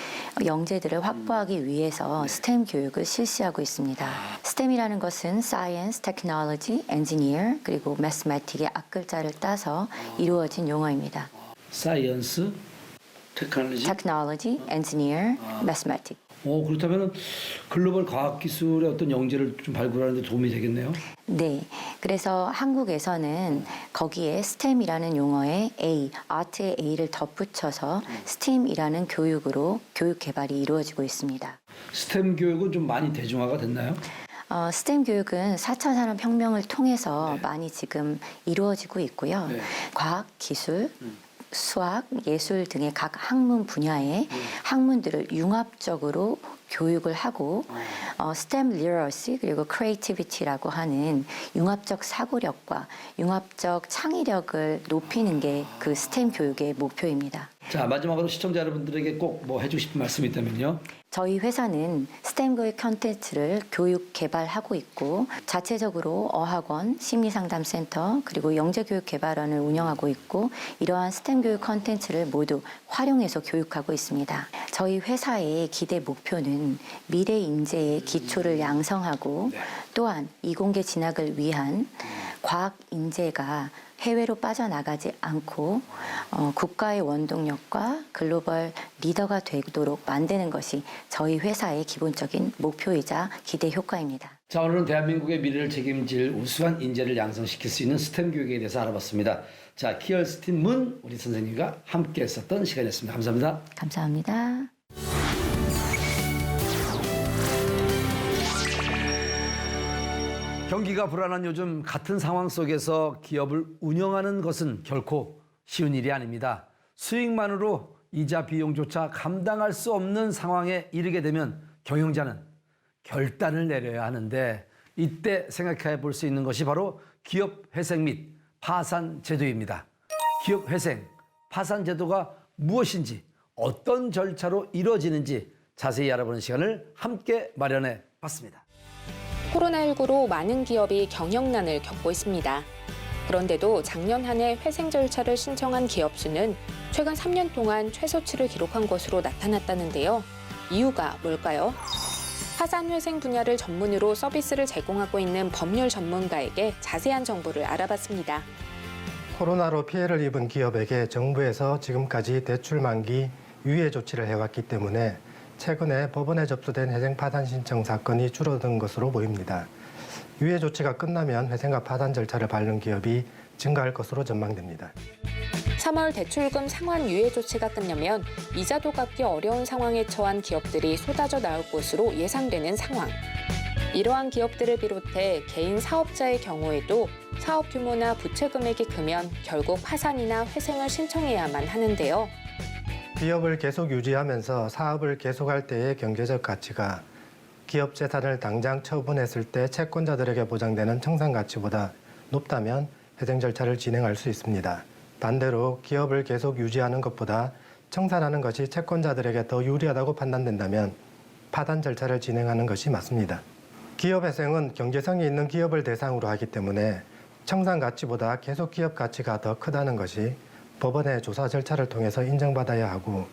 영재들을 확보하기 위해서 스템 교육을 실시하고 있습니다. 스템이라는 것은 Science, Technology, Engineer, 그리고 Mathematic의 앞글자를 따서 이루어진 용어입니다. 사이언스, Technology, Engineer, Mathematics. 그렇다면 글로벌 과학기술의 어떤 영재를 좀 발굴하는 데 도움이 되겠네요. 네. 그래서 한국에서는 거기에 STEM이라는 용어에 A, 아트의 A를 덧붙여서 STEAM이라는 교육으로 교육 개발이 이루어지고 있습니다. 스템 교육은 좀 많이 대중화가 됐나요? 스템 교육은 4차 산업혁명을 통해서 많이 지금 이루어지고 있고요. 과학, 기술, 수학, 예술 등의 각 학문 분야의 학문들을 융합적으로 교육을 하고 STEM literacy 그리고 creativity라고 하는 융합적 사고력과 융합적 창의력을 높이는 게 그 STEM 교육의 목표입니다. 자, 마지막으로 시청자 여러분들에게 꼭 뭐 해주고 싶은 말씀이 있다면요. 저희 회사는 스템 교육 콘텐츠를 교육 개발하고 있고 자체적으로 어학원, 심리상담센터 그리고 영재교육개발원을 운영하고 있고 이러한 스템 교육 콘텐츠를 모두 활용해서 교육하고 있습니다. 저희 회사의 기대 목표는 미래 인재의 기초를 양성하고 또한 이공계 진학을 위한 과학 인재가 해외로 빠져나가지 않고 국가의 원동력과 글로벌 리더가 되도록 만드는 것이 저희 회사의 기본적인 목표이자 기대 효과입니다. 자, 오늘은 대한민국의 미래를 책임질 우수한 인재를 양성시킬 수 있는 스템 교육에 대해서 알아봤습니다. 자, 키얼스팀 문 우리 선생님과 함께 했었던 시간이었습니다. 감사합니다. 감사합니다. 경기가 불안한 요즘 같은 상황 속에서 기업을 운영하는 것은 결코 쉬운 일이 아닙니다. 수익만으로 이자 비용조차 감당할 수 없는 상황에 이르게 되면 경영자는 결단을 내려야 하는데 이때 생각해 볼 수 있는 것이 바로 기업 회생 및 파산 제도입니다. 기업 회생, 파산 제도가 무엇인지 어떤 절차로 이루어지는지 자세히 알아보는 시간을 함께 마련해 봤습니다. 코로나19로 많은 기업이 경영난을 겪고 있습니다. 그런데도 작년 한 해 회생 절차를 신청한 기업 수는 최근 3년 동안 최소치를 기록한 것으로 나타났다는데요. 이유가 뭘까요? 파산 회생 분야를 전문으로 서비스를 제공하고 있는 법률 전문가에게 자세한 정보를 알아봤습니다. 코로나로 피해를 입은 기업에게 정부에서 지금까지 대출 만기 유예 조치를 해왔기 때문에 최근에 법원에 접수된 회생 파산 신청 사건이 줄어든 것으로 보입니다. 유예 조치가 끝나면 회생과 파산 절차를 밟는 기업이 증가할 것으로 전망됩니다. 3월 대출금 상환 유예 조치가 끝나면 이자도 갚기 어려운 상황에 처한 기업들이 쏟아져 나올 것으로 예상되는 상황. 이러한 기업들을 비롯해 개인 사업자의 경우에도 사업 규모나 부채 금액이 크면 결국 파산이나 회생을 신청해야만 하는데요. 기업을 계속 유지하면서 사업을 계속할 때의 경제적 가치가 기업 재산을 당장 처분했을 때 채권자들에게 보장되는 청산 가치보다 높다면 회생 절차를 진행할 수 있습니다. 반대로 기업을 계속 유지하는 것보다 청산하는 것이 채권자들에게 더 유리하다고 판단된다면 파산 절차를 진행하는 것이 맞습니다. 기업 회생은 경제성이 있는 기업을 대상으로 하기 때문에 청산 가치보다 계속 기업 가치가 더 크다는 것이 법원의 조사 절차를 통해서 인정받아야 하고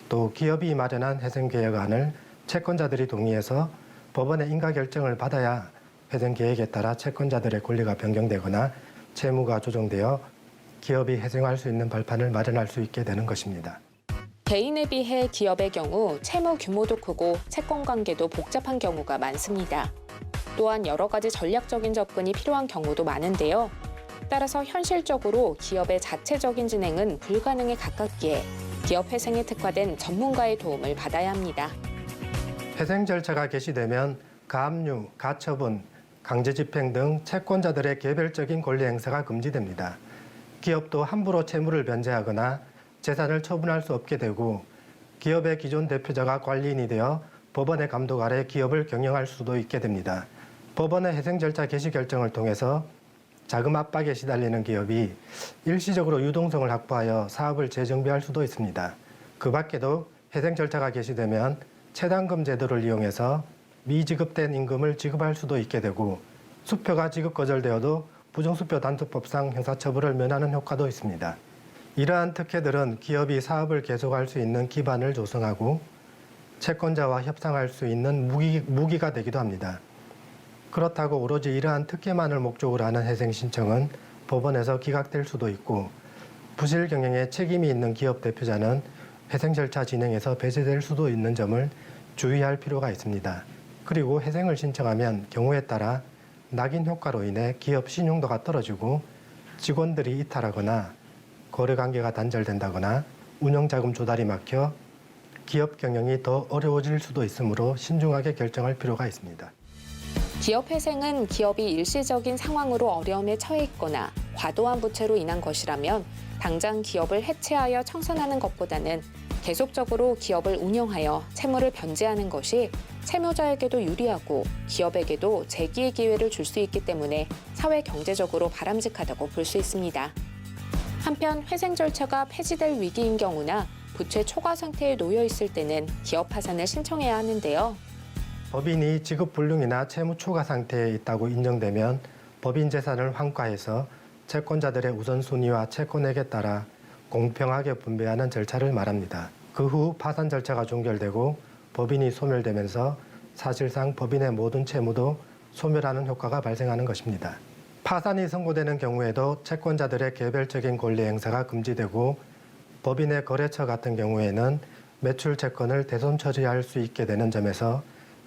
또 기업이 마련한 회생계획안을 채권자들이 동의해서 법원의 인가 결정을 받아야 회생계획에 따라 채권자들의 권리가 변경되거나 채무가 조정되어 기업이 회생할 수 있는 발판을 마련할 수 있게 되는 것입니다. 개인에 비해 기업의 경우 채무 규모도 크고 채권 관계도 복잡한 경우가 많습니다. 또한 여러 가지 전략적인 접근이 필요한 경우도 많은데요. 따라서 현실적으로 기업의 자체적인 진행은 불가능에 가깝기에 기업 회생에 특화된 전문가의 도움을 받아야 합니다. 회생 절차가 개시되면 가압류, 가처분, 강제집행 등 채권자들의 개별적인 권리 행사가 금지됩니다. 기업도 함부로 채무를 변제하거나 재산을 처분할 수 없게 되고 기업의 기존 대표자가 관리인이 되어 법원의 감독 아래 기업을 경영할 수도 있게 됩니다. 법원의 회생 절차 개시 결정을 통해서 자금 압박에 시달리는 기업이 일시적으로 유동성을 확보하여 사업을 재정비할 수도 있습니다. 그 밖에도 회생 절차가 개시되면 채당금 제도를 이용해서 미지급된 임금을 지급할 수도 있게 되고 수표가 지급 거절되어도 부정수표 단속법상 형사처벌을 면하는 효과도 있습니다. 이러한 특혜들은 기업이 사업을 계속할 수 있는 기반을 조성하고 채권자와 협상할 수 있는 무기가 되기도 합니다. 그렇다고 오로지 이러한 특혜만을 목적으로 하는 회생 신청은 법원에서 기각될 수도 있고 부실 경영에 책임이 있는 기업 대표자는 회생 절차 진행에서 배제될 수도 있는 점을 주의할 필요가 있습니다. 그리고 회생을 신청하면 경우에 따라 낙인 효과로 인해 기업 신용도가 떨어지고 직원들이 이탈하거나 거래 관계가 단절된다거나 운영자금 조달이 막혀 기업 경영이 더 어려워질 수도 있으므로 신중하게 결정할 필요가 있습니다. 기업 회생은 기업이 일시적인 상황으로 어려움에 처해 있거나 과도한 부채로 인한 것이라면 당장 기업을 해체하여 청산하는 것보다는 계속적으로 기업을 운영하여 채무를 변제하는 것이 채무자에게도 유리하고 기업에게도 재기의 기회를 줄 수 있기 때문에 사회 경제적으로 바람직하다고 볼 수 있습니다. 한편 회생 절차가 폐지될 위기인 경우나 부채 초과 상태에 놓여 있을 때는 기업 파산을 신청해야 하는데요. 법인이 지급 불능이나 채무 초과 상태에 있다고 인정되면 법인 재산을 환가해서 채권자들의 우선순위와 채권액에 따라 공평하게 분배하는 절차를 말합니다. 그 후 파산 절차가 종결되고 법인이 소멸되면서 사실상 법인의 모든 채무도 소멸하는 효과가 발생하는 것입니다. 파산이 선고되는 경우에도 채권자들의 개별적인 권리 행사가 금지되고 법인의 거래처 같은 경우에는 매출 채권을 대손 처리할 수 있게 되는 점에서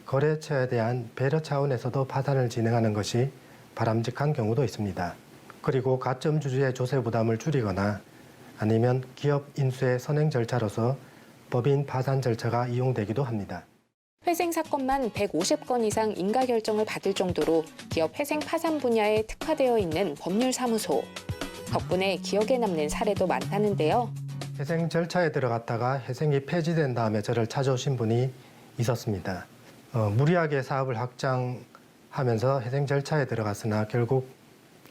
거래처에 대한 배려 차원에서도 파산을 진행하는 것이 바람직한 경우도 있습니다. 그리고 가점 주주의 조세 부담을 줄이거나 아니면 기업 인수의 선행 절차로서 법인 파산 절차가 이용되기도 합니다. 회생 사건만 150건 이상 인가 결정을 받을 정도로 기업 회생 파산 분야에 특화되어 있는 법률사무소. 덕분에 기억에 남는 사례도 많다는데요. 회생 절차에 들어갔다가 회생이 폐지된 다음에 저를 찾아오신 분이 있었습니다. 무리하게 사업을 확장하면서 회생 절차에 들어갔으나 결국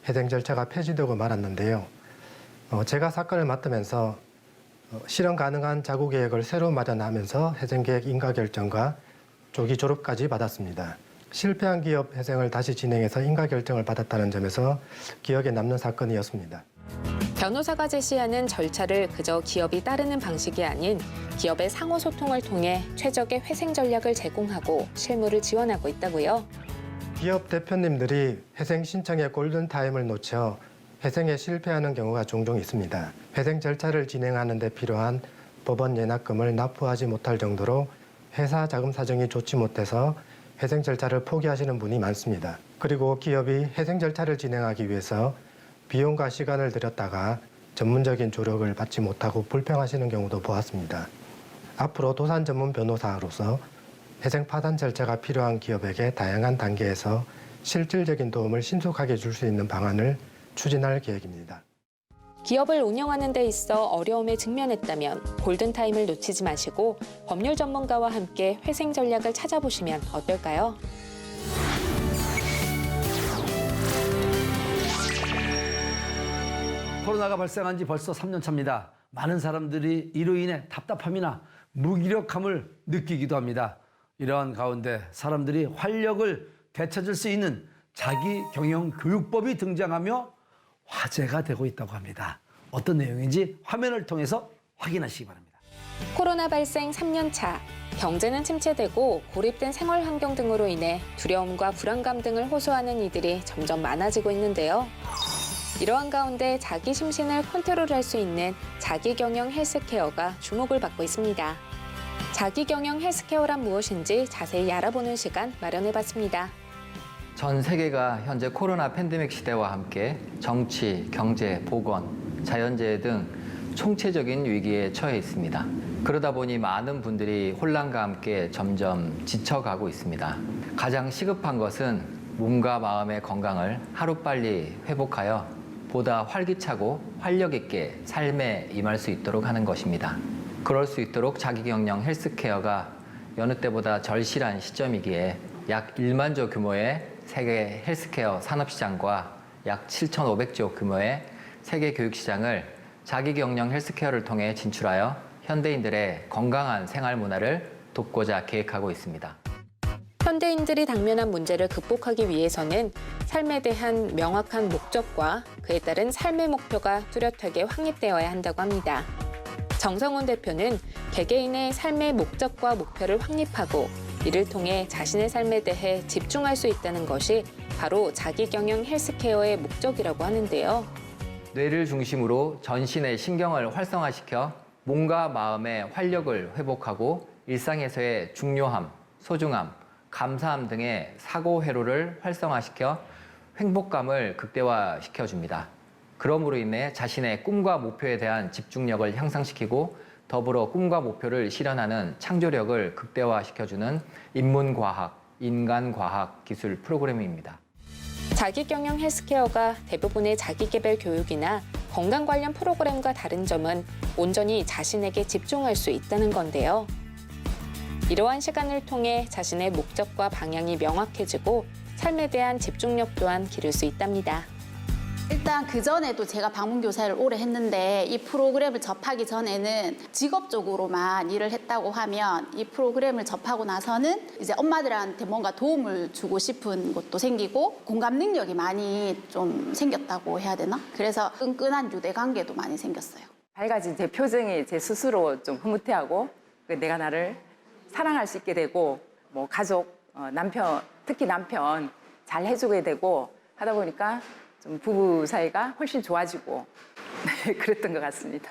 회생 절차가 폐지되고 말았는데요. 제가 사건을 맡으면서 실현 가능한 자구 계획을 새로 마련하면서 회생 계획 인가 결정과 조기 졸업까지 받았습니다. 실패한 기업 회생을 다시 진행해서 인가 결정을 받았다는 점에서 기억에 남는 사건이었습니다. 변호사가 제시하는 절차를 그저 기업이 따르는 방식이 아닌 기업의 상호 소통을 통해 최적의 회생 전략을 제공하고 실무를 지원하고 있다고요. 기업 대표님들이 회생 신청의 골든타임을 놓쳐 회생에 실패하는 경우가 종종 있습니다. 회생 절차를 진행하는 데 필요한 법원 예납금을 납부하지 못할 정도로 회사 자금 사정이 좋지 못해서 회생 절차를 포기하시는 분이 많습니다. 그리고 기업이 회생 절차를 진행하기 위해서 비용과 시간을 들였다가 전문적인 조력을 받지 못하고 불평하시는 경우도 보았습니다. 앞으로 도산 전문 변호사로서 회생 파산 절차가 필요한 기업에게 다양한 단계에서 실질적인 도움을 신속하게 줄 수 있는 방안을 추진할 계획입니다. 기업을 운영하는 데 있어 어려움에 직면했다면 골든타임을 놓치지 마시고 법률 전문가와 함께 회생 전략을 찾아보시면 어떨까요? 코로나가 발생한 지 벌써 3년 차입니다. 많은 사람들이 이로 인해 답답함이나 무기력함을 느끼기도 합니다. 이러한 가운데 사람들이 활력을 되찾을 수 있는 자기경영교육법이 등장하며 화제가 되고 있다고 합니다. 어떤 내용인지 화면을 통해서 확인하시기 바랍니다. 코로나 발생 3년 차, 경제는 침체되고 고립된 생활 환경 등으로 인해 두려움과 불안감 등을 호소하는 이들이 점점 많아지고 있는데요. 이러한 가운데 자기 심신을 컨트롤할 수 있는 자기경영 헬스케어가 주목을 받고 있습니다. 자기경영 헬스케어란 무엇인지 자세히 알아보는 시간 마련해봤습니다. 전 세계가 현재 코로나 팬데믹 시대와 함께 정치, 경제, 보건, 자연재해 등 총체적인 위기에 처해 있습니다. 그러다 보니 많은 분들이 혼란과 함께 점점 지쳐가고 있습니다. 가장 시급한 것은 몸과 마음의 건강을 하루빨리 회복하여 보다 활기차고 활력 있게 삶에 임할 수 있도록 하는 것입니다. 그럴 수 있도록 자기경영 헬스케어가 여느 때보다 절실한 시점이기에 약 1만조 규모의 세계 헬스케어 산업시장과 약 7,500조 규모의 세계 교육시장을 자기경영 헬스케어를 통해 진출하여 현대인들의 건강한 생활 문화를 돕고자 계획하고 있습니다. 현대인들이 당면한 문제를 극복하기 위해서는 삶에 대한 명확한 목적과 그에 따른 삶의 목표가 뚜렷하게 확립되어야 한다고 합니다. 정성훈 대표는 개개인의 삶의 목적과 목표를 확립하고 이를 통해 자신의 삶에 대해 집중할 수 있다는 것이 바로 자기경영 헬스케어의 목적이라고 하는데요. 뇌를 중심으로 전신의 신경을 활성화시켜 몸과 마음의 활력을 회복하고 일상에서의 중요함, 소중함, 감사함 등의 사고 회로를 활성화시켜 행복감을 극대화시켜줍니다. 그러므로 인해 자신의 꿈과 목표에 대한 집중력을 향상시키고 더불어 꿈과 목표를 실현하는 창조력을 극대화시켜주는 인문과학, 인간과학 기술 프로그램입니다. 자기경영 헬스케어가 대부분의 자기개발 교육이나 건강 관련 프로그램과 다른 점은 온전히 자신에게 집중할 수 있다는 건데요. 이러한 시간을 통해 자신의 목적과 방향이 명확해지고 삶에 대한 집중력 또한 기를 수 있답니다. 일단 그전에도 제가 방문교사를 오래 했는데 이 프로그램을 접하기 전에는 직업적으로만 일을 했다고 하면 이 프로그램을 접하고 나서는 이제 엄마들한테 뭔가 도움을 주고 싶은 것도 생기고 공감 능력이 많이 좀 생겼다고 해야 되나? 그래서 끈끈한 유대관계도 많이 생겼어요. 밝아진 제 표정이 제 스스로 좀 흐뭇해하고 내가 나를 사랑할 수 있게 되고 뭐 가족, 남편, 특히 남편 잘 해주게 되고 하다 보니까 좀 부부 사이가 훨씬 좋아지고 그랬던 것 같습니다.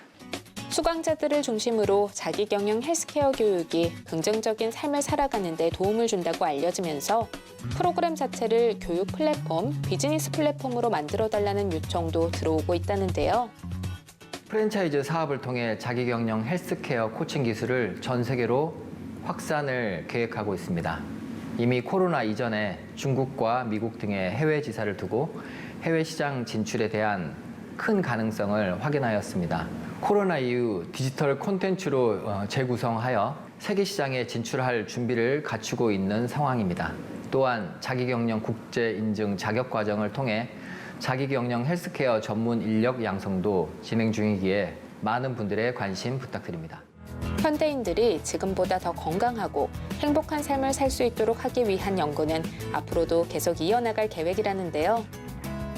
수강자들을 중심으로 자기경영 헬스케어 교육이 긍정적인 삶을 살아가는 데 도움을 준다고 알려지면서 프로그램 자체를 교육 플랫폼, 비즈니스 플랫폼으로 만들어달라는 요청도 들어오고 있다는데요. 프랜차이즈 사업을 통해 자기경영 헬스케어 코칭 기술을 전 세계로 확산을 계획하고 있습니다. 이미 코로나 이전에 중국과 미국 등의 해외 지사를 두고 해외 시장 진출에 대한 큰 가능성을 확인하였습니다. 코로나 이후 디지털 콘텐츠로 재구성하여 세계 시장에 진출할 준비를 갖추고 있는 상황입니다. 또한 자기경영 국제 인증 자격 과정을 통해 자기경영 헬스케어 전문 인력 양성도 진행 중이기에 많은 분들의 관심 부탁드립니다. 현대인들이 지금보다 더 건강하고 행복한 삶을 살 수 있도록 하기 위한 연구는 앞으로도 계속 이어나갈 계획이라는데요.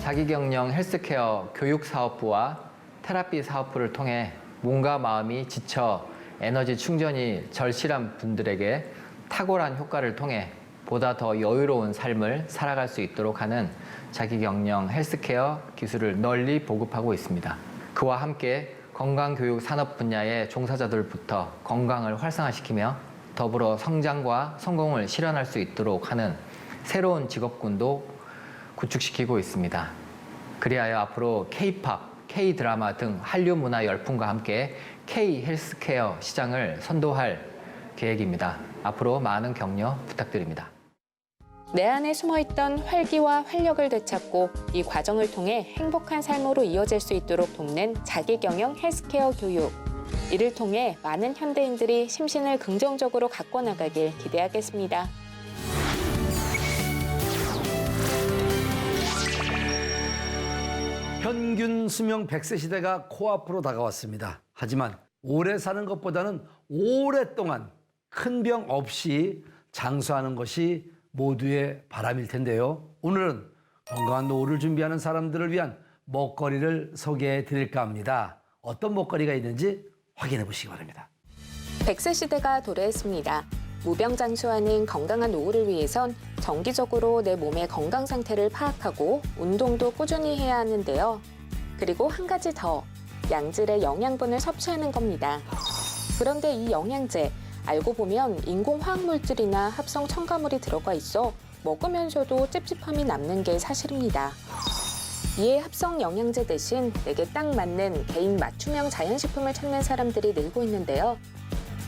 자기경영 헬스케어 교육사업부와 테라피 사업부를 통해 몸과 마음이 지쳐 에너지 충전이 절실한 분들에게 탁월한 효과를 통해 보다 더 여유로운 삶을 살아갈 수 있도록 하는 자기경영 헬스케어 기술을 널리 보급하고 있습니다. 그와 함께 건강교육 산업 분야의 종사자들부터 건강을 활성화시키며 더불어 성장과 성공을 실현할 수 있도록 하는 새로운 직업군도 구축시키고 있습니다. 그리하여 앞으로 K-팝, K-드라마 등 한류 문화 열풍과 함께 K-헬스케어 시장을 선도할 계획입니다. 앞으로 많은 격려 부탁드립니다. 내 안에 숨어있던 활기와 활력을 되찾고 이 과정을 통해 행복한 삶으로 이어질 수 있도록 돕는 자기경영 헬스케어 교육. 이를 통해 많은 현대인들이 심신을 긍정적으로 가꿔나가길 기대하겠습니다. 평균 수명 100세 시대가 코앞으로 다가왔습니다. 하지만 오래 사는 것보다는 오랫동안 큰 병 없이 장수하는 것이 모두의 바람일 텐데요. 오늘은 건강한 노후를 준비하는 사람들을 위한 먹거리를 소개해 드릴까 합니다. 어떤 먹거리가 있는지 확인해 보시기 바랍니다. 100세 시대가 도래했습니다. 무병장수하는 건강한 노후를 위해선 정기적으로 내 몸의 건강 상태를 파악하고 운동도 꾸준히 해야 하는데요. 그리고 한 가지 더, 양질의 영양분을 섭취하는 겁니다. 그런데 이 영양제, 알고 보면 인공화학물질이나 합성 첨가물이 들어가 있어 먹으면서도 찝찝함이 남는 게 사실입니다. 이에 합성 영양제 대신 내게 딱 맞는 개인 맞춤형 자연식품을 찾는 사람들이 늘고 있는데요.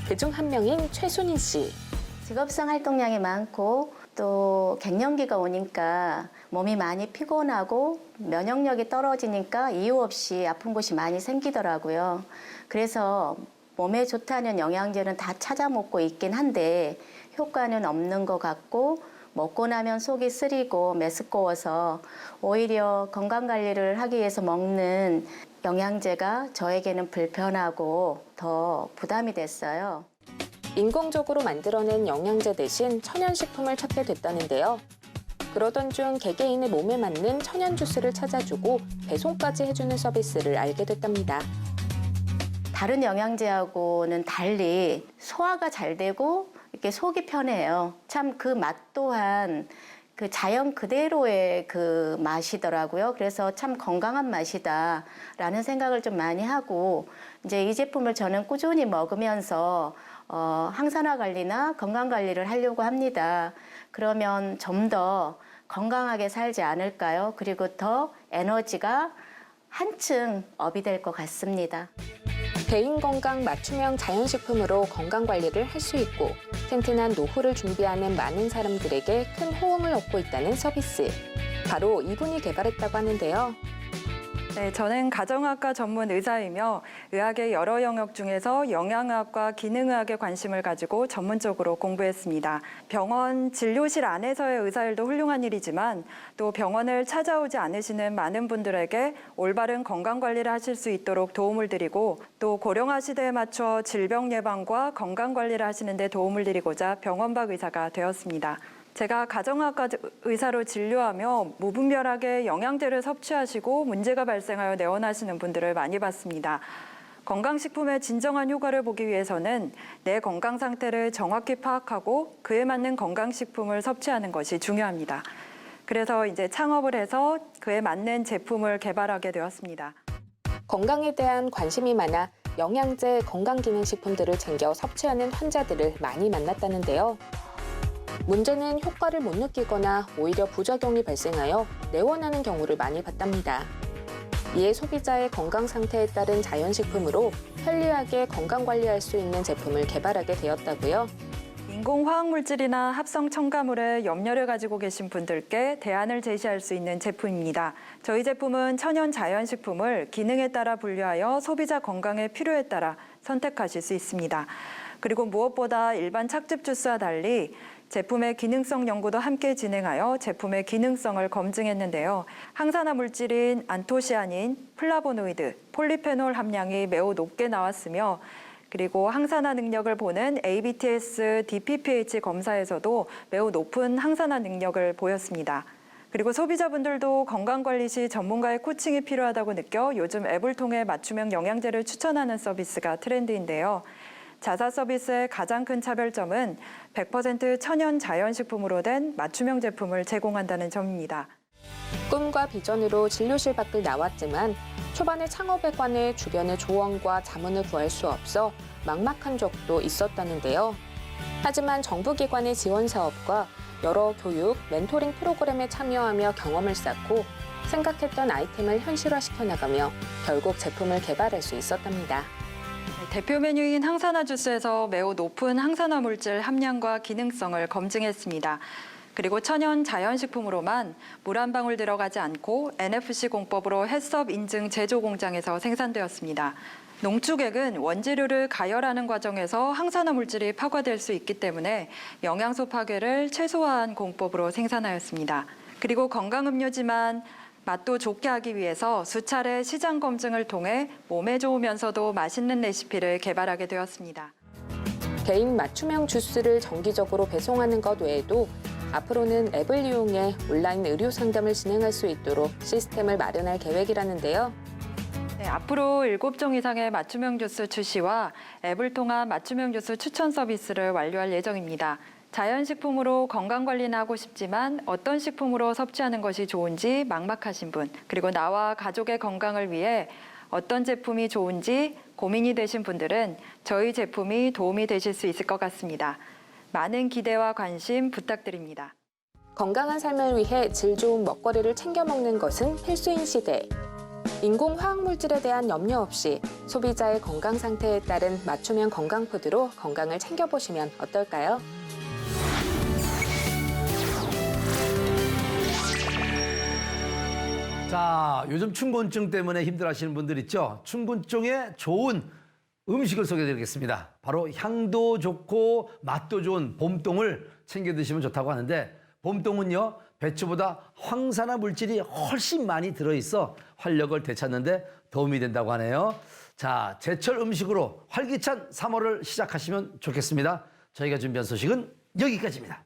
그중 한 명인 최순희 씨. 직업성 활동량이 많고 또 갱년기가 오니까 몸이 많이 피곤하고 면역력이 떨어지니까 이유 없이 아픈 곳이 많이 생기더라고요. 그래서 몸에 좋다는 영양제는 다 찾아 먹고 있긴 한데 효과는 없는 것 같고 먹고 나면 속이 쓰리고 메스꺼워서 오히려 건강관리를 하기 위해서 먹는 영양제가 저에게는 불편하고 더 부담이 됐어요. 인공적으로 만들어낸 영양제 대신 천연식품을 찾게 됐다는데요. 그러던 중 개개인의 몸에 맞는 천연 주스를 찾아주고 배송까지 해주는 서비스를 알게 됐답니다. 다른 영양제하고는 달리 소화가 잘 되고 이렇게 속이 편해요. 참 그 맛 또한 그 자연 그대로의 그 맛이더라고요. 그래서 참 건강한 맛이다라는 생각을 좀 많이 하고 이제 이 제품을 저는 꾸준히 먹으면서 항산화 관리나 건강 관리를 하려고 합니다. 그러면 좀 더 건강하게 살지 않을까요? 그리고 더 에너지가 한층 업이 될 것 같습니다. 개인 건강 맞춤형 자연식품으로 건강 관리를 할 수 있고 튼튼한 노후를 준비하는 많은 사람들에게 큰 호응을 얻고 있다는 서비스. 바로 이분이 개발했다고 하는데요. 네, 저는 가정의학과 전문 의사이며 의학의 여러 영역 중에서 영양의학과 기능의학에 관심을 가지고 전문적으로 공부했습니다. 병원 진료실 안에서의 의사일도 훌륭한 일이지만 또 병원을 찾아오지 않으시는 많은 분들에게 올바른 건강관리를 하실 수 있도록 도움을 드리고 또 고령화 시대에 맞춰 질병 예방과 건강관리를 하시는 데 도움을 드리고자 병원 밖 의사가 되었습니다. 제가 가정의학과 의사로 진료하며 무분별하게 영양제를 섭취하시고 문제가 발생하여 내원하시는 분들을 많이 봤습니다. 건강식품의 진정한 효과를 보기 위해서는 내 건강 상태를 정확히 파악하고 그에 맞는 건강식품을 섭취하는 것이 중요합니다. 그래서 이제 창업을 해서 그에 맞는 제품을 개발하게 되었습니다. 건강에 대한 관심이 많아 영양제, 건강기능식품들을 챙겨 섭취하는 환자들을 많이 만났다는데요. 문제는 효과를 못 느끼거나 오히려 부작용이 발생하여 내원하는 경우를 많이 봤답니다. 이에 소비자의 건강 상태에 따른 자연식품으로 편리하게 건강관리할 수 있는 제품을 개발하게 되었다고요. 인공화학물질이나 합성 첨가물에 염려를 가지고 계신 분들께 대안을 제시할 수 있는 제품입니다. 저희 제품은 천연 자연식품을 기능에 따라 분류하여 소비자 건강의 필요에 따라 선택하실 수 있습니다. 그리고 무엇보다 일반 착즙 주스와 달리 제품의 기능성 연구도 함께 진행하여 제품의 기능성을 검증했는데요. 항산화 물질인 안토시아닌, 플라보노이드, 폴리페놀 함량이 매우 높게 나왔으며 그리고 항산화 능력을 보는 ABTS, DPPH 검사에서도 매우 높은 항산화 능력을 보였습니다. 그리고 소비자분들도 건강관리 시 전문가의 코칭이 필요하다고 느껴 요즘 앱을 통해 맞춤형 영양제를 추천하는 서비스가 트렌드인데요. 자사 서비스의 가장 큰 차별점은 100% 천연 자연식품으로 된 맞춤형 제품을 제공한다는 점입니다. 꿈과 비전으로 진료실 밖을 나왔지만 초반에 창업에 관해 주변의 조언과 자문을 구할 수 없어 막막한 적도 있었다는데요. 하지만 정부기관의 지원 사업과 여러 교육, 멘토링 프로그램에 참여하며 경험을 쌓고 생각했던 아이템을 현실화시켜 나가며 결국 제품을 개발할 수 있었답니다. 대표 메뉴인 항산화 주스에서 매우 높은 항산화 물질 함량과 기능성을 검증했습니다. 그리고 천연 자연식품으로만 물 한 방울 들어가지 않고 NFC 공법으로 해썹 인증 제조 공장에서 생산되었습니다. 농축액은 원재료를 가열하는 과정에서 항산화 물질이 파괴될 수 있기 때문에 영양소 파괴를 최소화한 공법으로 생산하였습니다. 그리고 건강음료지만 맛도 좋게 하기 위해서 수차례 시장 검증을 통해 몸에 좋으면서도 맛있는 레시피를 개발하게 되었습니다. 개인 맞춤형 주스를 정기적으로 배송하는 것 외에도 앞으로는 앱을 이용해 온라인 의료 상담을 진행할 수 있도록 시스템을 마련할 계획이라는데요. 네, 앞으로 7종 이상의 맞춤형 주스 출시와 앱을 통한 맞춤형 주스 추천 서비스를 완료할 예정입니다. 자연식품으로 건강관리는 하고 싶지만 어떤 식품으로 섭취하는 것이 좋은지 막막하신 분, 그리고 나와 가족의 건강을 위해 어떤 제품이 좋은지 고민이 되신 분들은 저희 제품이 도움이 되실 수 있을 것 같습니다. 많은 기대와 관심 부탁드립니다. 건강한 삶을 위해 질 좋은 먹거리를 챙겨 먹는 것은 필수인 시대. 인공 화학물질에 대한 염려 없이 소비자의 건강 상태에 따른 맞춤형 건강 푸드로 건강을 챙겨보시면 어떨까요? 자, 요즘 춘곤증 때문에 힘들어하시는 분들 있죠? 춘곤증에 좋은 음식을 소개해드리겠습니다. 바로 향도 좋고 맛도 좋은 봄동을 챙겨 드시면 좋다고 하는데, 봄동은요, 배추보다 황산화 물질이 훨씬 많이 들어있어 활력을 되찾는 데 도움이 된다고 하네요. 자, 제철 음식으로 활기찬 3월을 시작하시면 좋겠습니다. 저희가 준비한 소식은 여기까지입니다.